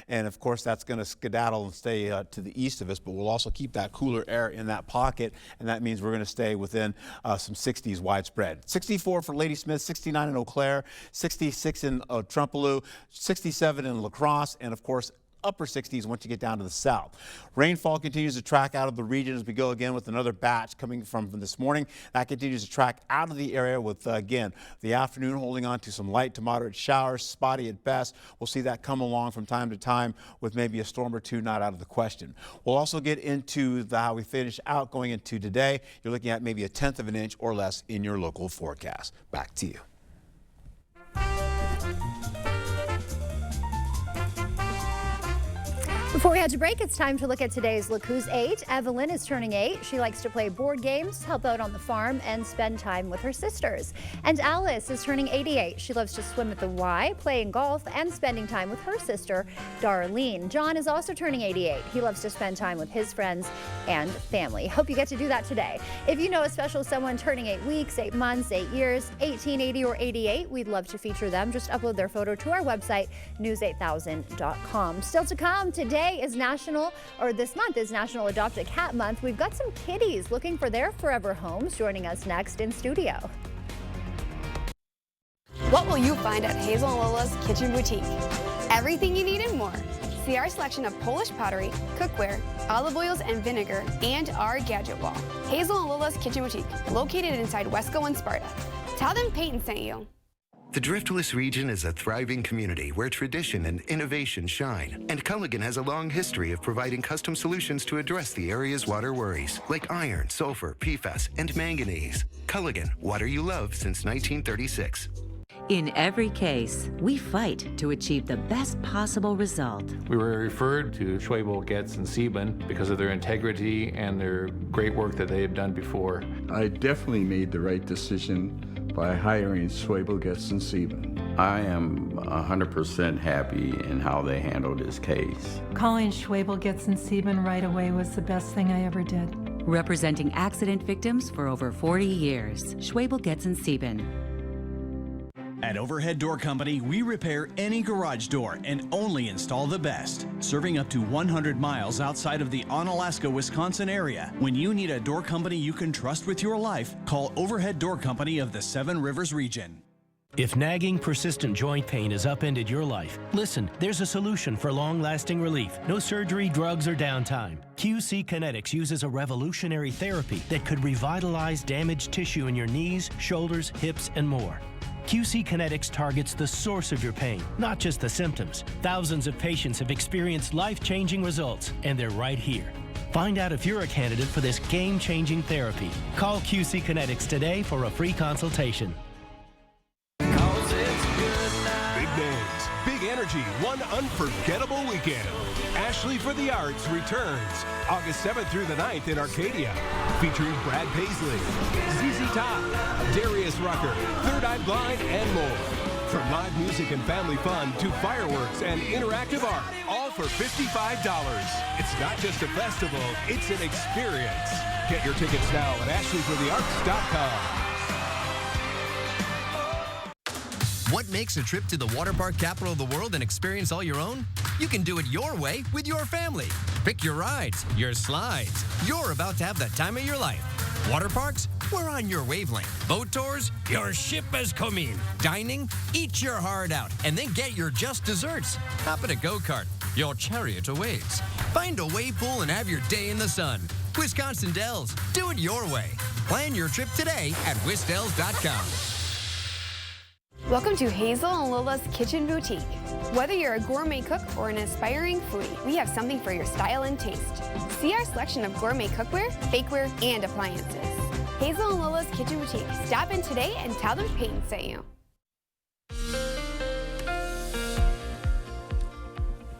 S1: And of course, that's going to skedaddle and stay to the east of us, but we'll also keep that cooler air in that pocket, and that means we're going to stay within some 60s widespread. 64 for Ladysmith, 69 in Eau Claire, 66 in Trempealeau, 67 in La Crosse, and of course, upper 60s once you get down to the south. Rainfall continues to track out of the region as we go again with another batch coming from this morning. That continues to track out of the area with, again, the afternoon holding on to some light to moderate showers, spotty at best. We'll see that come along from time to time with maybe a storm or two not out of the question. We'll also get into how we finish out going into today. You're looking at maybe 1/10 of an inch or less in your local forecast. Back to you.
S2: Before we head to break, it's time to look at today's Look Who's 8. Evelyn is turning 8. She likes to play board games, help out on the farm, and spend time with her sisters. And Alice is turning 88. She loves to swim at the Y, playing golf, and spending time with her sister, Darlene. John is also turning 88. He loves to spend time with his friends and family. Hope you get to do that today. If you know a special someone turning 8 weeks, 8 months, 8 years, 18, 80, or 88, we'd love to feature them. Just upload their photo to our website, news8000.com. Still to come, this month is National Adopt a Cat Month. We've got some kitties looking for their forever homes. Joining us next in studio.
S10: What will you find at Hazel and Lola's Kitchen Boutique? Everything you need and more. See our selection of Polish pottery, cookware, olive oils and vinegar, and our gadget wall. Hazel and Lola's Kitchen Boutique, located inside Wesco and Sparta. Tell them Peyton sent you.
S11: The Driftless region is a thriving community where tradition and innovation shine. And Culligan has a long history of providing custom solutions to address the area's water worries, like iron, sulfur, PFAS, and manganese. Culligan, water you love since 1936.
S23: In every case, we fight to achieve the best possible result.
S24: We were referred to Schwebel, Getz, and Sieben because of their integrity and their great work that they had done before.
S25: I definitely made the right decision by hiring Schwebel, Getz, and Sieben. I am 100% happy in how they handled this case.
S26: Calling Schwebel, Getz, and Sieben right away was the best thing I ever did.
S23: Representing accident victims for over 40 years, Schwebel, Getz, and Sieben.
S27: At Overhead Door Company, we repair any garage door and only install the best. Serving up to 100 miles outside of the Onalaska, Wisconsin area. When you need a door company you can trust with your life, call Overhead Door Company of the Seven Rivers region.
S28: If nagging, persistent joint pain has upended your life, listen, there's a solution for long-lasting relief. No surgery, drugs, or downtime. QC Kinetics uses a revolutionary therapy that could revitalize damaged tissue in your knees, shoulders, hips, and more. QC Kinetics targets the source of your pain, not just the symptoms. Thousands of patients have experienced life-changing results, and they're right here. Find out if you're a candidate for this game-changing therapy. Call QC Kinetics today for a free consultation.
S22: Big names, big energy, one unforgettable weekend. Ashley for the Arts returns August 7th through the 9th in Arcadia, featuring Brad Paisley, ZZ Top, Darius Rucker, Third Eye Blind, and more. From live music and family fun to fireworks and interactive art, all for $55. It's not just a festival, it's an experience. Get your tickets now at ashleyforthearts.com.
S29: What makes a trip to the water park capital of the world an experience all your own? You can do it your way with your family. Pick your rides, your slides. You're about to have the time of your life. Water parks? We're on your wavelength. Boat tours? Your ship has come in. Dining? Eat your heart out and then get your just desserts. Hop in a go-kart. Your chariot awaits. Find a wave pool and have your day in the sun. Wisconsin Dells. Do it your way. Plan your trip today at wisdells.com.
S10: Welcome to Hazel and Lola's Kitchen Boutique. Whether you're a gourmet cook or an aspiring foodie, we have something for your style and taste. See our selection of gourmet cookware, bakeware, and appliances. Hazel and Lola's Kitchen Boutique. Stop in today and tell them Peyton sent you.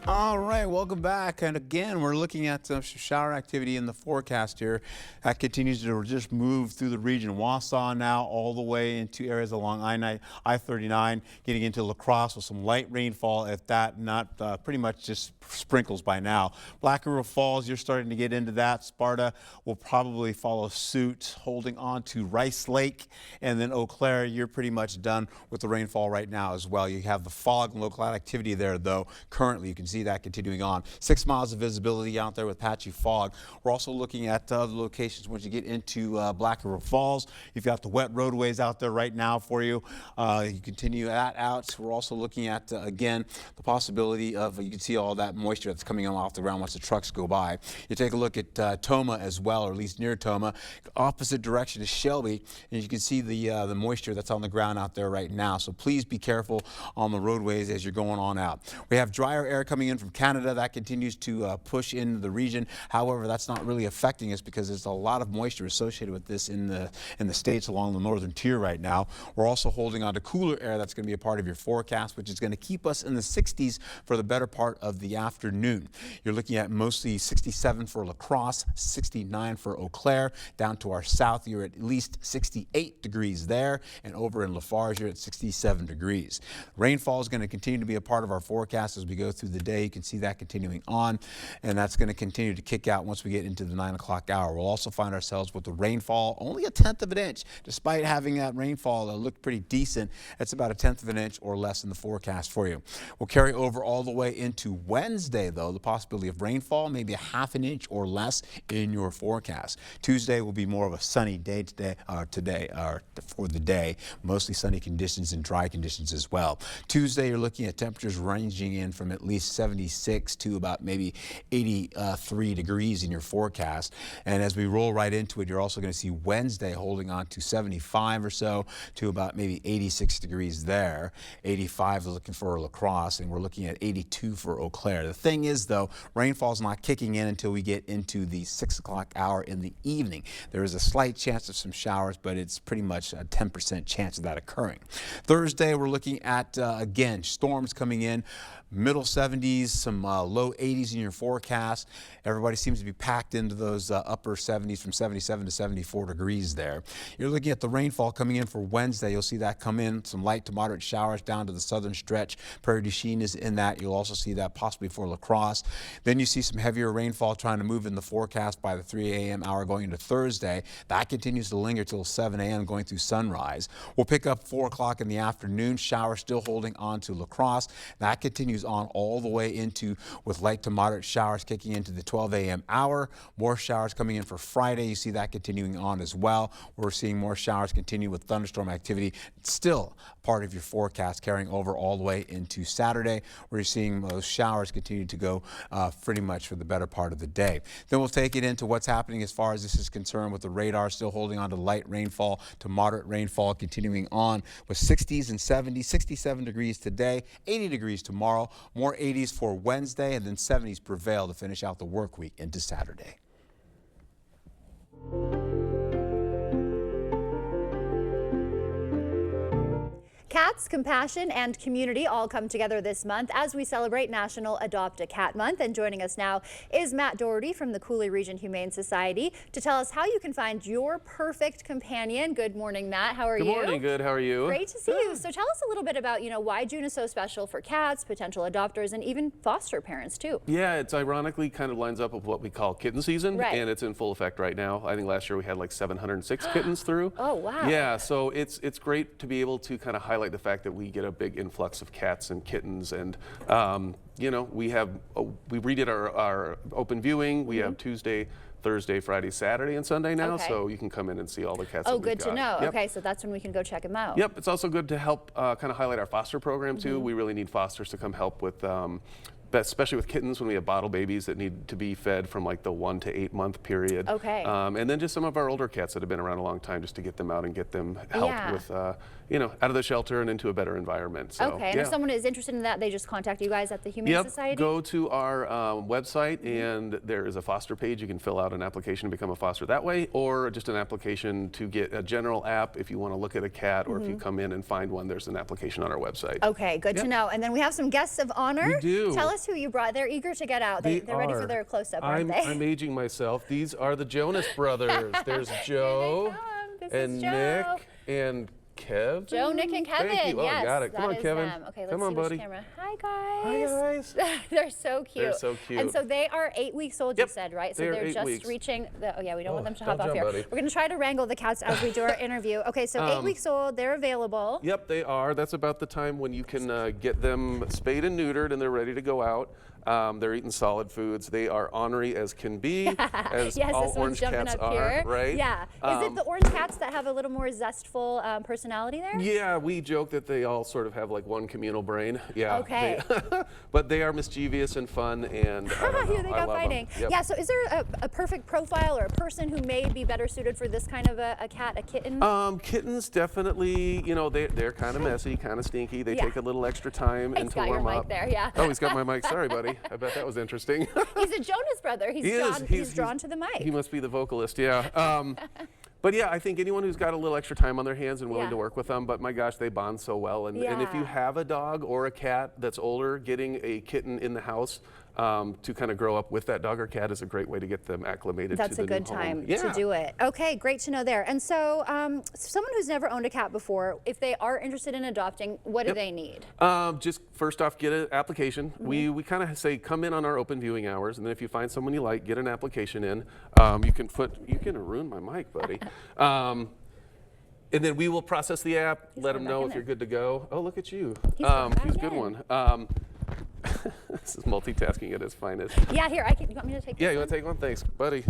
S1: All right, welcome back. And again, we're looking at some shower activity in the forecast here. That continues to just move through the region. Wausau now all the way into areas along I-39, getting into La Crosse with some light rainfall, if that, not pretty much just sprinkles by now. Black River Falls, you're starting to get into that. Sparta will probably follow suit, holding on to Rice Lake. And then Eau Claire, you're pretty much done with the rainfall right now as well. You have the fog and low cloud activity there, though. Currently, you can see that continuing on. 6 miles of visibility out there with patchy fog. We're also looking at other locations once you get into Black River Falls. You've got the wet roadways out there right now for you. You continue that out. We're also looking at, again, the possibility of, you can see all that moisture that's coming off the ground once the trucks go by. You take a look at Toma as well, or at least near Toma. Opposite direction is Shelby, and you can see the moisture that's on the ground out there right now. So please be careful on the roadways as you're going on out. We have drier air coming coming in from Canada. That continues to push into the region. However, that's not really affecting us because there's a lot of moisture associated with this in the states along the northern tier right now. We're also holding on to cooler air that's going to be a part of your forecast, which is going to keep us in the 60s for the better part of the afternoon. You're looking at mostly 67 for La Crosse, 69 for Eau Claire. Down to our south, you're at least 68 degrees there, and over in Lafarge, you're at 67 degrees. Rainfall is going to continue to be a part of our forecast as we go through the day. You can see that continuing on, and that's going to continue to kick out once we get into the 9 o'clock hour. We'll also find ourselves with the rainfall only a 1/10 of an inch. Despite having that rainfall that looked pretty decent, it's about a 1/10 of an inch or less in the forecast for you. We'll carry over all the way into Wednesday, though, the possibility of rainfall, maybe a 1/2 an inch or less in your forecast. Tuesday will be more of a sunny day for the day. Mostly sunny conditions and dry conditions as well. Tuesday, you're looking at temperatures ranging in from at least 76 to about maybe 83 degrees in your forecast. And as we roll right into it, you're also going to see Wednesday holding on to 75 or so to about maybe 86 degrees there. 85 looking for La Crosse, and we're looking at 82 for Eau Claire. The thing is, though, rainfall's not kicking in until we get into the 6 o'clock hour in the evening. There is a slight chance of some showers, but it's pretty much a 10% chance of that occurring. Thursday, we're looking at, again, storms coming in. Middle 70s, some low 80s in your forecast. Everybody seems to be packed into those upper 70s from 77 to 74 degrees there. You're looking at the rainfall coming in for Wednesday. You'll see that come in, some light to moderate showers down to the southern stretch. Prairie du Chien is in that. You'll also see that possibly for La Crosse. Then you see some heavier rainfall trying to move in the forecast by the 3 a.m. hour going into Thursday. That continues to linger till 7 a.m. going through sunrise. We'll pick up 4 o'clock in the afternoon. Showers still holding on to La Crosse. That continues on all the way into with light to moderate showers kicking into the 12 a.m. hour. More showers coming in for Friday. You see that continuing on as well. We're seeing more showers continue with thunderstorm activity. It's still part of your forecast carrying over all the way into Saturday, where you're seeing those showers continue to go pretty much for the better part of the day. Then we'll take it into what's happening as far as this is concerned with the radar still holding on to light rainfall to moderate rainfall continuing on with 60s and 70s, 67 degrees today, 80 degrees tomorrow. More 80s for Wednesday, and then 70s prevail to finish out the work week into Saturday.
S2: Cats, compassion, and community all come together this month as we celebrate National Adopt a Cat Month. And joining us now is Matt Doherty from the Cooley Region Humane Society to tell us how you can find your perfect companion. Good morning, Matt. How are you?
S4: Good morning. Good. How are you?
S2: Great to see you. So tell us a little bit about, why June is so special for cats, potential adopters, and even foster parents too.
S4: Yeah, it's ironically kind of lines up with what we call kitten season,
S2: right.
S4: And it's in full effect right now. I think last year we had like 706 kittens through.
S2: Oh, wow.
S4: Yeah, so it's great to be able to kind of highlight the fact that we get a big influx of cats and kittens, and we redid our open viewing. We have Tuesday, Thursday, Friday, Saturday, and Sunday now, so you can come in and see all the cats.
S2: Oh,
S4: that we've
S2: good
S4: got.
S2: to know.
S4: Yep.
S2: Okay, so that's when we can go check them out.
S4: Yep, it's also good to help kind of highlight our foster program too. We really need fosters to come help with especially with kittens when we have bottle babies that need to be fed from like the 1 to 8 month period.
S2: Okay.
S4: And then just some of our older cats that have been around a long time, just to get them out and get them helped with, out of the shelter and into a better environment. So,
S2: okay, and if someone is interested in that, they just contact you guys at the Humane Society?
S4: Go to our website and there is a foster page. You can fill out an application to become a foster that way, or just an application to get a general app if you want to look at a cat, or if you come in and find one, there's an application on our website.
S2: Okay, good to know. And then we have some guests of honor.
S4: We do.
S2: Tell us who you brought. They're eager to get out. They're ready for their close-up, aren't they?
S4: I'm aging myself. These are the Jonas brothers. There's Joe and Nick and Kev.
S2: Joe, Nick, and Kevin.
S4: Thank you. Oh,
S2: yes,
S4: got it. Come on, Kevin.
S2: Them. Okay, let's
S4: Come on,
S2: see which
S4: buddy.
S2: camera. Hi, guys.
S4: Hi, guys.
S2: They're so cute.
S4: They're so cute.
S2: And so they are 8 weeks old, you said, right? So
S4: they're
S2: just
S4: 8 weeks.
S2: reaching the, oh yeah, we don't want them to hop
S4: don't
S2: off
S4: jump,
S2: here.
S4: buddy.
S2: We're going to try to wrangle the cats as we do our interview. Okay, so 8 weeks old, they're available.
S4: Yep, they are. That's about the time when you can get them spayed and neutered and they're ready to go out. They're eating solid foods. They are ornery as can be, as
S2: yes,
S4: all
S2: this one's
S4: orange
S2: jumping
S4: cats
S2: up
S4: are,
S2: here.
S4: right?
S2: Yeah. Is it the orange cats that have a little more zestful personality there?
S4: Yeah, we joke that they all sort of have like one communal brain. Yeah.
S2: Okay.
S4: But they are mischievous and fun, and I don't know,
S2: here they
S4: I
S2: go
S4: love
S2: fighting.
S4: them. Yep.
S2: Yeah, so is there a perfect profile or a person who may be better suited for this kind of a cat, a kitten?
S4: Kittens definitely, they're kind of messy, kind of stinky. They take a little extra time
S2: He's
S4: to
S2: got
S4: warm
S2: your
S4: up.
S2: mic there, yeah.
S4: Oh, he's got my mic. Sorry, buddy. buddy. I bet that was interesting.
S2: He's a Jonas brother. He's drawn to the mic.
S4: He must be the vocalist, yeah. But yeah, I think anyone who's got a little extra time on their hands and willing to work with them, but my gosh, they bond so well. And if you have a dog or a cat that's older, getting a kitten in the house to kind of grow up with that dog or cat is a great way to get them acclimated to the new home.
S2: That's a good time to do it. Okay, great to know there. And so someone who's never owned a cat before, if they are interested in adopting, what do they need?
S4: Just first off, get an application. We kind of say come in on our open viewing hours, and then if you find someone you like, get an application in. You can ruin my mic, buddy. And then we will process the app, let them know if you're good to go. Oh, look at you. He's a good one. This is multitasking at its finest.
S2: Yeah, here, you want me to take this?
S4: Yeah, you want to take one? Thanks, buddy.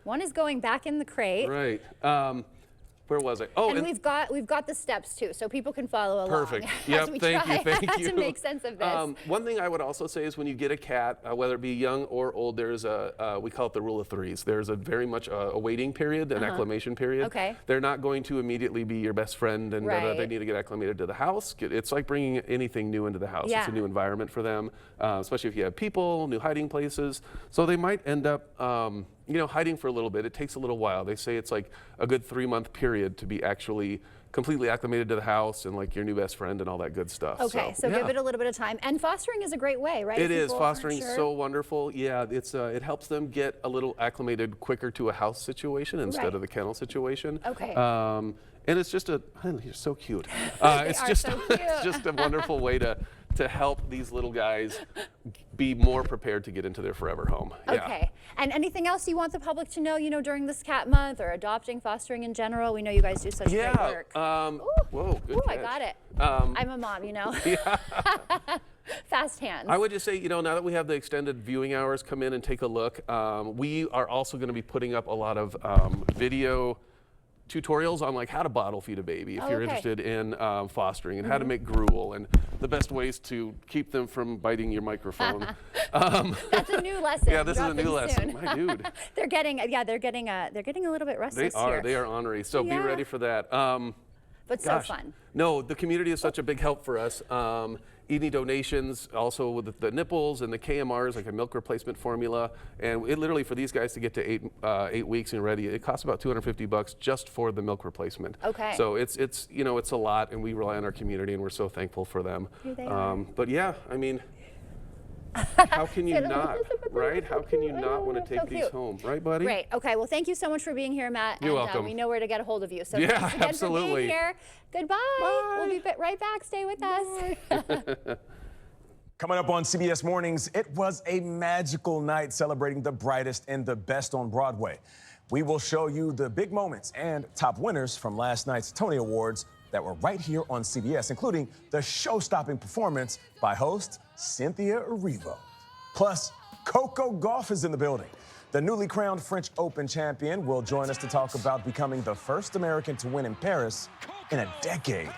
S2: One is going back in the crate.
S4: Right. Where was I? Oh,
S2: and we've got the steps too, so people can follow along.
S4: Perfect. Yep. Thank you.
S2: To make sense of this.
S4: One thing I would also say is when you get a cat, whether it be young or old, there's we call it the rule of threes. There's a very much a waiting period, an acclimation period.
S2: Okay.
S4: They're not going to immediately be your best friend, and they need to get acclimated to the house. It's like bringing anything new into the house.
S2: Yeah.
S4: It's a new environment for them, especially if you have people, new hiding places. So they might end up hiding for a little bit. It takes a little while. They say it's like a good 3-month period to be actually completely acclimated to the house and like your new best friend and all that good stuff.
S2: Okay, so give it a little bit of time. And fostering is a great way, right?
S4: It is. Fostering is so wonderful. Yeah, it helps them get a little acclimated quicker to a house situation instead of the kennel situation.
S2: Okay.
S4: And it's just you're so cute. It's just a wonderful way to help these little guys be more prepared to get into their forever home.
S2: Okay. And anything else you want the public to know, during this cat month or adopting, fostering in general? We know you guys do such great work.
S4: Whoa, good catch.
S2: I got it. I'm a mom,
S4: Yeah.
S2: Fast hands.
S4: I would just say, now that we have the extended viewing hours, come in and take a look. We are also going to be putting up a lot of video tutorials on like how to bottle feed a baby if you're interested in fostering, and how to make gruel and the best ways to keep them from biting your microphone.
S2: That's a new lesson.
S4: Yeah, this is a new lesson. My dude.
S2: They're getting a little bit restless here.
S4: They are ornery, so be ready for that.
S2: But so fun.
S4: No, the community is such a big help for us. Any donations, also with the nipples and the KMRs, like a milk replacement formula, and it literally for these guys to get to 8 weeks and ready, it costs about $250 just for the milk replacement.
S2: Okay.
S4: So it's a lot, and we rely on our community, and we're so thankful for them.
S2: Here they are.
S4: But yeah, I mean, how can you not, right? How can you not want to take these home, right, buddy?
S2: Great. Okay. Well, thank you so much for being here, Matt.
S4: You're welcome.
S2: We know where to get a hold of you. So
S4: yeah,
S2: thanks again
S4: absolutely.
S2: for being here. Goodbye.
S4: Bye.
S2: We'll be right back. Stay with us.
S3: Coming up on CBS Mornings, it was a magical night celebrating the brightest and the best on Broadway. We will show you the big moments and top winners from last night's Tony Awards that were right here on CBS, including the show-stopping performance by host Cynthia Erivo. Plus, Coco Gauff is in the building. The newly crowned French Open champion will join us to talk about becoming the first American to win in Paris in a decade.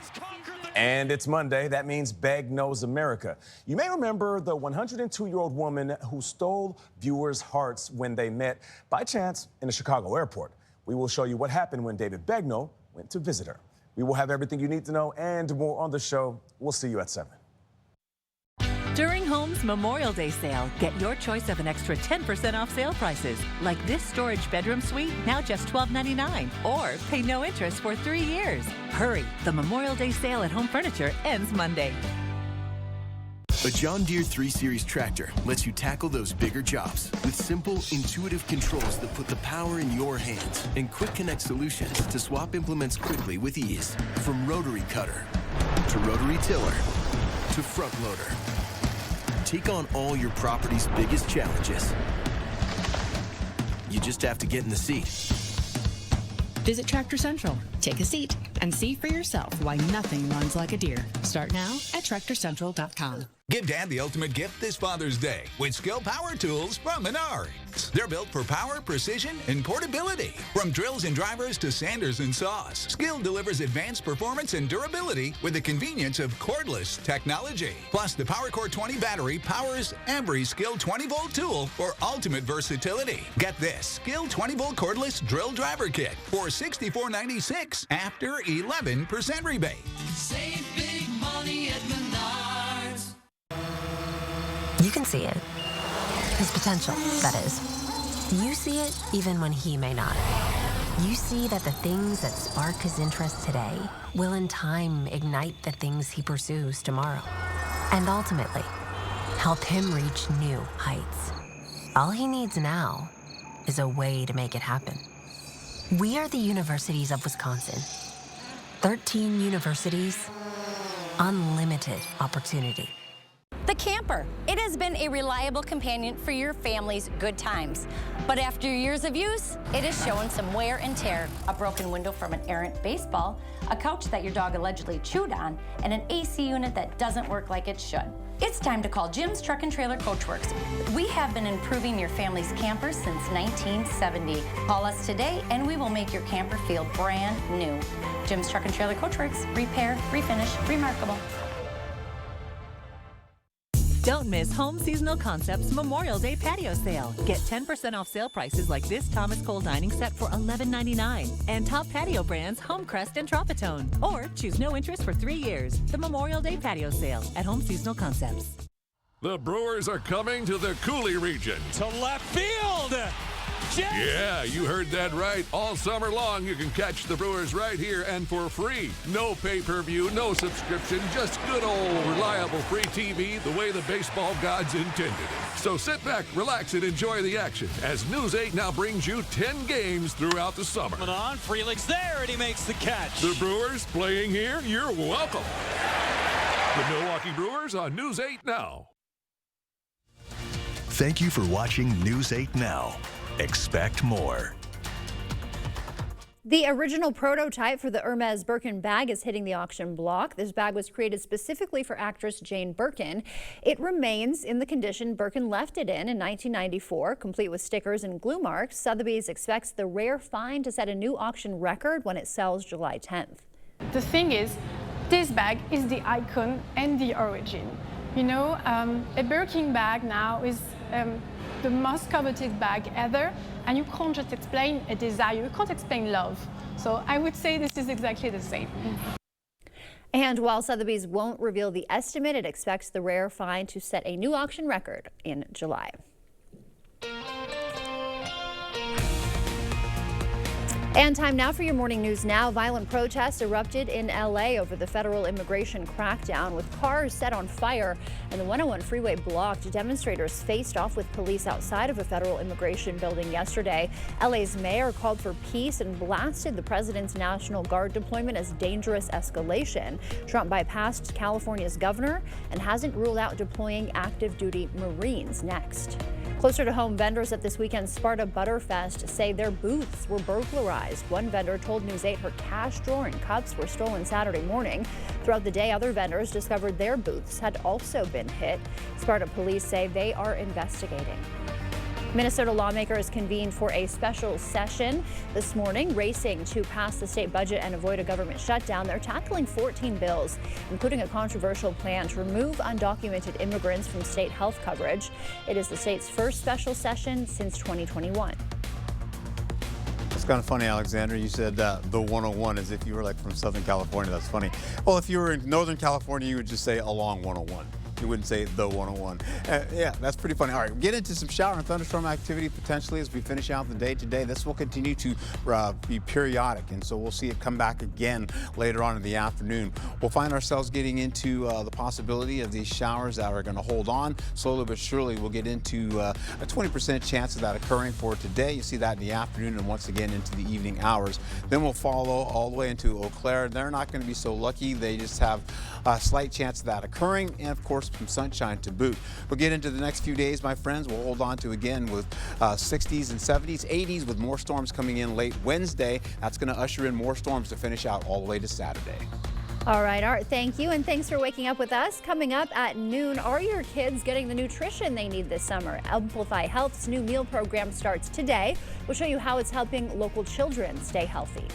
S3: And it's Monday. That means Beg Knows America. You may remember the 102-year-old woman who stole viewers' hearts when they met by chance in the Chicago airport. We will show you what happened when David Begnaud went to visit her. We will have everything you need to know and more on the show. We'll see you at 7.
S12: During Home's Memorial Day sale, get your choice of an extra 10% off sale prices, like this storage bedroom suite, now just $12.99, or pay no interest for 3 years. Hurry, the Memorial Day sale at Home Furniture ends Monday.
S14: A John Deere 3 Series tractor lets you tackle those bigger jobs with simple, intuitive controls that put the power in your hands and quick connect solutions to swap implements quickly with ease. From rotary cutter to rotary tiller to front loader. Take on all your property's biggest challenges. You just have to get in the seat.
S16: Visit Tractor Central. Take a seat and see for yourself why nothing runs like a Deere. Start now at TractorCentral.com.
S17: Give Dad the ultimate gift this Father's Day with Skill Power Tools from Menards. They're built for power, precision, and portability. From drills and drivers to sanders and saws, Skill delivers advanced performance and durability with the convenience of cordless technology. Plus, the PowerCore 20 battery powers every Skill 20-volt tool for ultimate versatility. Get this Skill 20-volt cordless drill driver kit for $64.96 after 11% rebate.
S18: Save big money at Menards.
S19: You can
S5: see it. His potential, that is. You see it even when he may not. You see that the things that spark his interest today will in time ignite the things he pursues tomorrow. And ultimately, help him reach new heights. All he needs now is a way to make it happen. We are the Universities of Wisconsin. 13 universities, unlimited opportunity.
S6: The camper. It has been a reliable companion for your family's good times. But after years of use, it is showing some wear and tear. A broken window from an errant baseball, a couch that your dog allegedly chewed on, and an AC unit that doesn't work like it should. It's time to call Jim's Truck and Trailer Coachworks. We have been improving your family's camper since 1970. Call us today and we will make your camper feel brand new. Jim's Truck and Trailer Coachworks. Repair, refinish, remarkable.
S12: Don't miss Home Seasonal Concepts Memorial Day patio sale. Get 10% off sale prices like this Thomas Cole dining set for $11.99 and top patio brands Homecrest and Tropitone. Or choose no interest for 3 years. The Memorial Day patio sale at Home Seasonal Concepts.
S7: The Brewers are coming to the Cooley region.
S13: To left field.
S7: Yeah, you heard that right. All summer long, you can catch the Brewers right here and for free. No pay-per-view, no subscription, just good old reliable free TV the way the baseball gods intended it. So sit back, relax, and enjoy the action as News 8 now brings you 10 games throughout the summer.
S13: Coming on, Frelick's there, and he makes the catch.
S7: The Brewers playing here, you're welcome. The Milwaukee Brewers on News 8 Now.
S15: Thank you for watching News 8 Now. Expect more.
S2: The original prototype for the Hermes Birkin bag is hitting the auction block. This bag was created specifically for actress Jane Birkin. It remains in the condition Birkin left it in 1994, complete with stickers and glue marks. Sotheby's expects the rare find to set a new auction record when it sells July 10th.
S18: The thing is, this bag is the icon and the origin. You know, a Birkin bag now is the most coveted bag ever, and you can't just explain a desire, you can't explain love. So I would say this is exactly the same.
S2: And while Sotheby's won't reveal the estimate, it expects the rare find to set a new auction record in July. And time now for your morning news now. Violent protests erupted in LA over the federal immigration crackdown with cars set on fire and the 101 freeway blocked. Demonstrators faced off with police outside of a federal immigration building yesterday. LA's mayor called for peace and blasted the president's National Guard deployment as dangerous escalation. Trump bypassed California's governor and hasn't ruled out deploying active duty Marines next. Closer to home, vendors at this weekend's Sparta Butterfest say their booths were burglarized. One vendor told News 8 her cash drawer and cups were stolen Saturday morning. Throughout the day, other vendors discovered their booths had also been hit. Sparta police say they are investigating. Minnesota lawmakers convened for a special session this morning, racing to pass the state budget and avoid a government shutdown. They're tackling 14 bills, including a controversial plan to remove undocumented immigrants from state health coverage. It is the state's first special session since 2021.
S1: It's kind of funny, Alexander. You said the 101 as if you were like from Southern California. That's funny. Well, if you were in Northern California, you would just say along 101. You wouldn't say the 101. Yeah, that's pretty funny. All right, we'll get into some shower and thunderstorm activity potentially as we finish out the day today. This will continue to be periodic, and so we'll see it come back again later on in the afternoon. We'll find ourselves getting into the possibility of these showers that are going to hold on. Slowly but surely, we'll get into a 20% chance of that occurring for today. You see that in the afternoon and once again into the evening hours. Then we'll follow all the way into Eau Claire. They're not going to be so lucky. They just have a slight chance of that occurring, and of course, some sunshine to boot. We'll get into the next few days, my friends. We'll hold on to again with 60s and 70s, 80s with more storms coming in late Wednesday. That's going to usher in more storms to finish out all the way to Saturday.
S2: All right, Art, thank you, and thanks for waking up with us. Coming up at noon, are your kids getting the nutrition they need this summer? Amplify Health's new meal program starts today. We'll show you how it's helping local children stay healthy.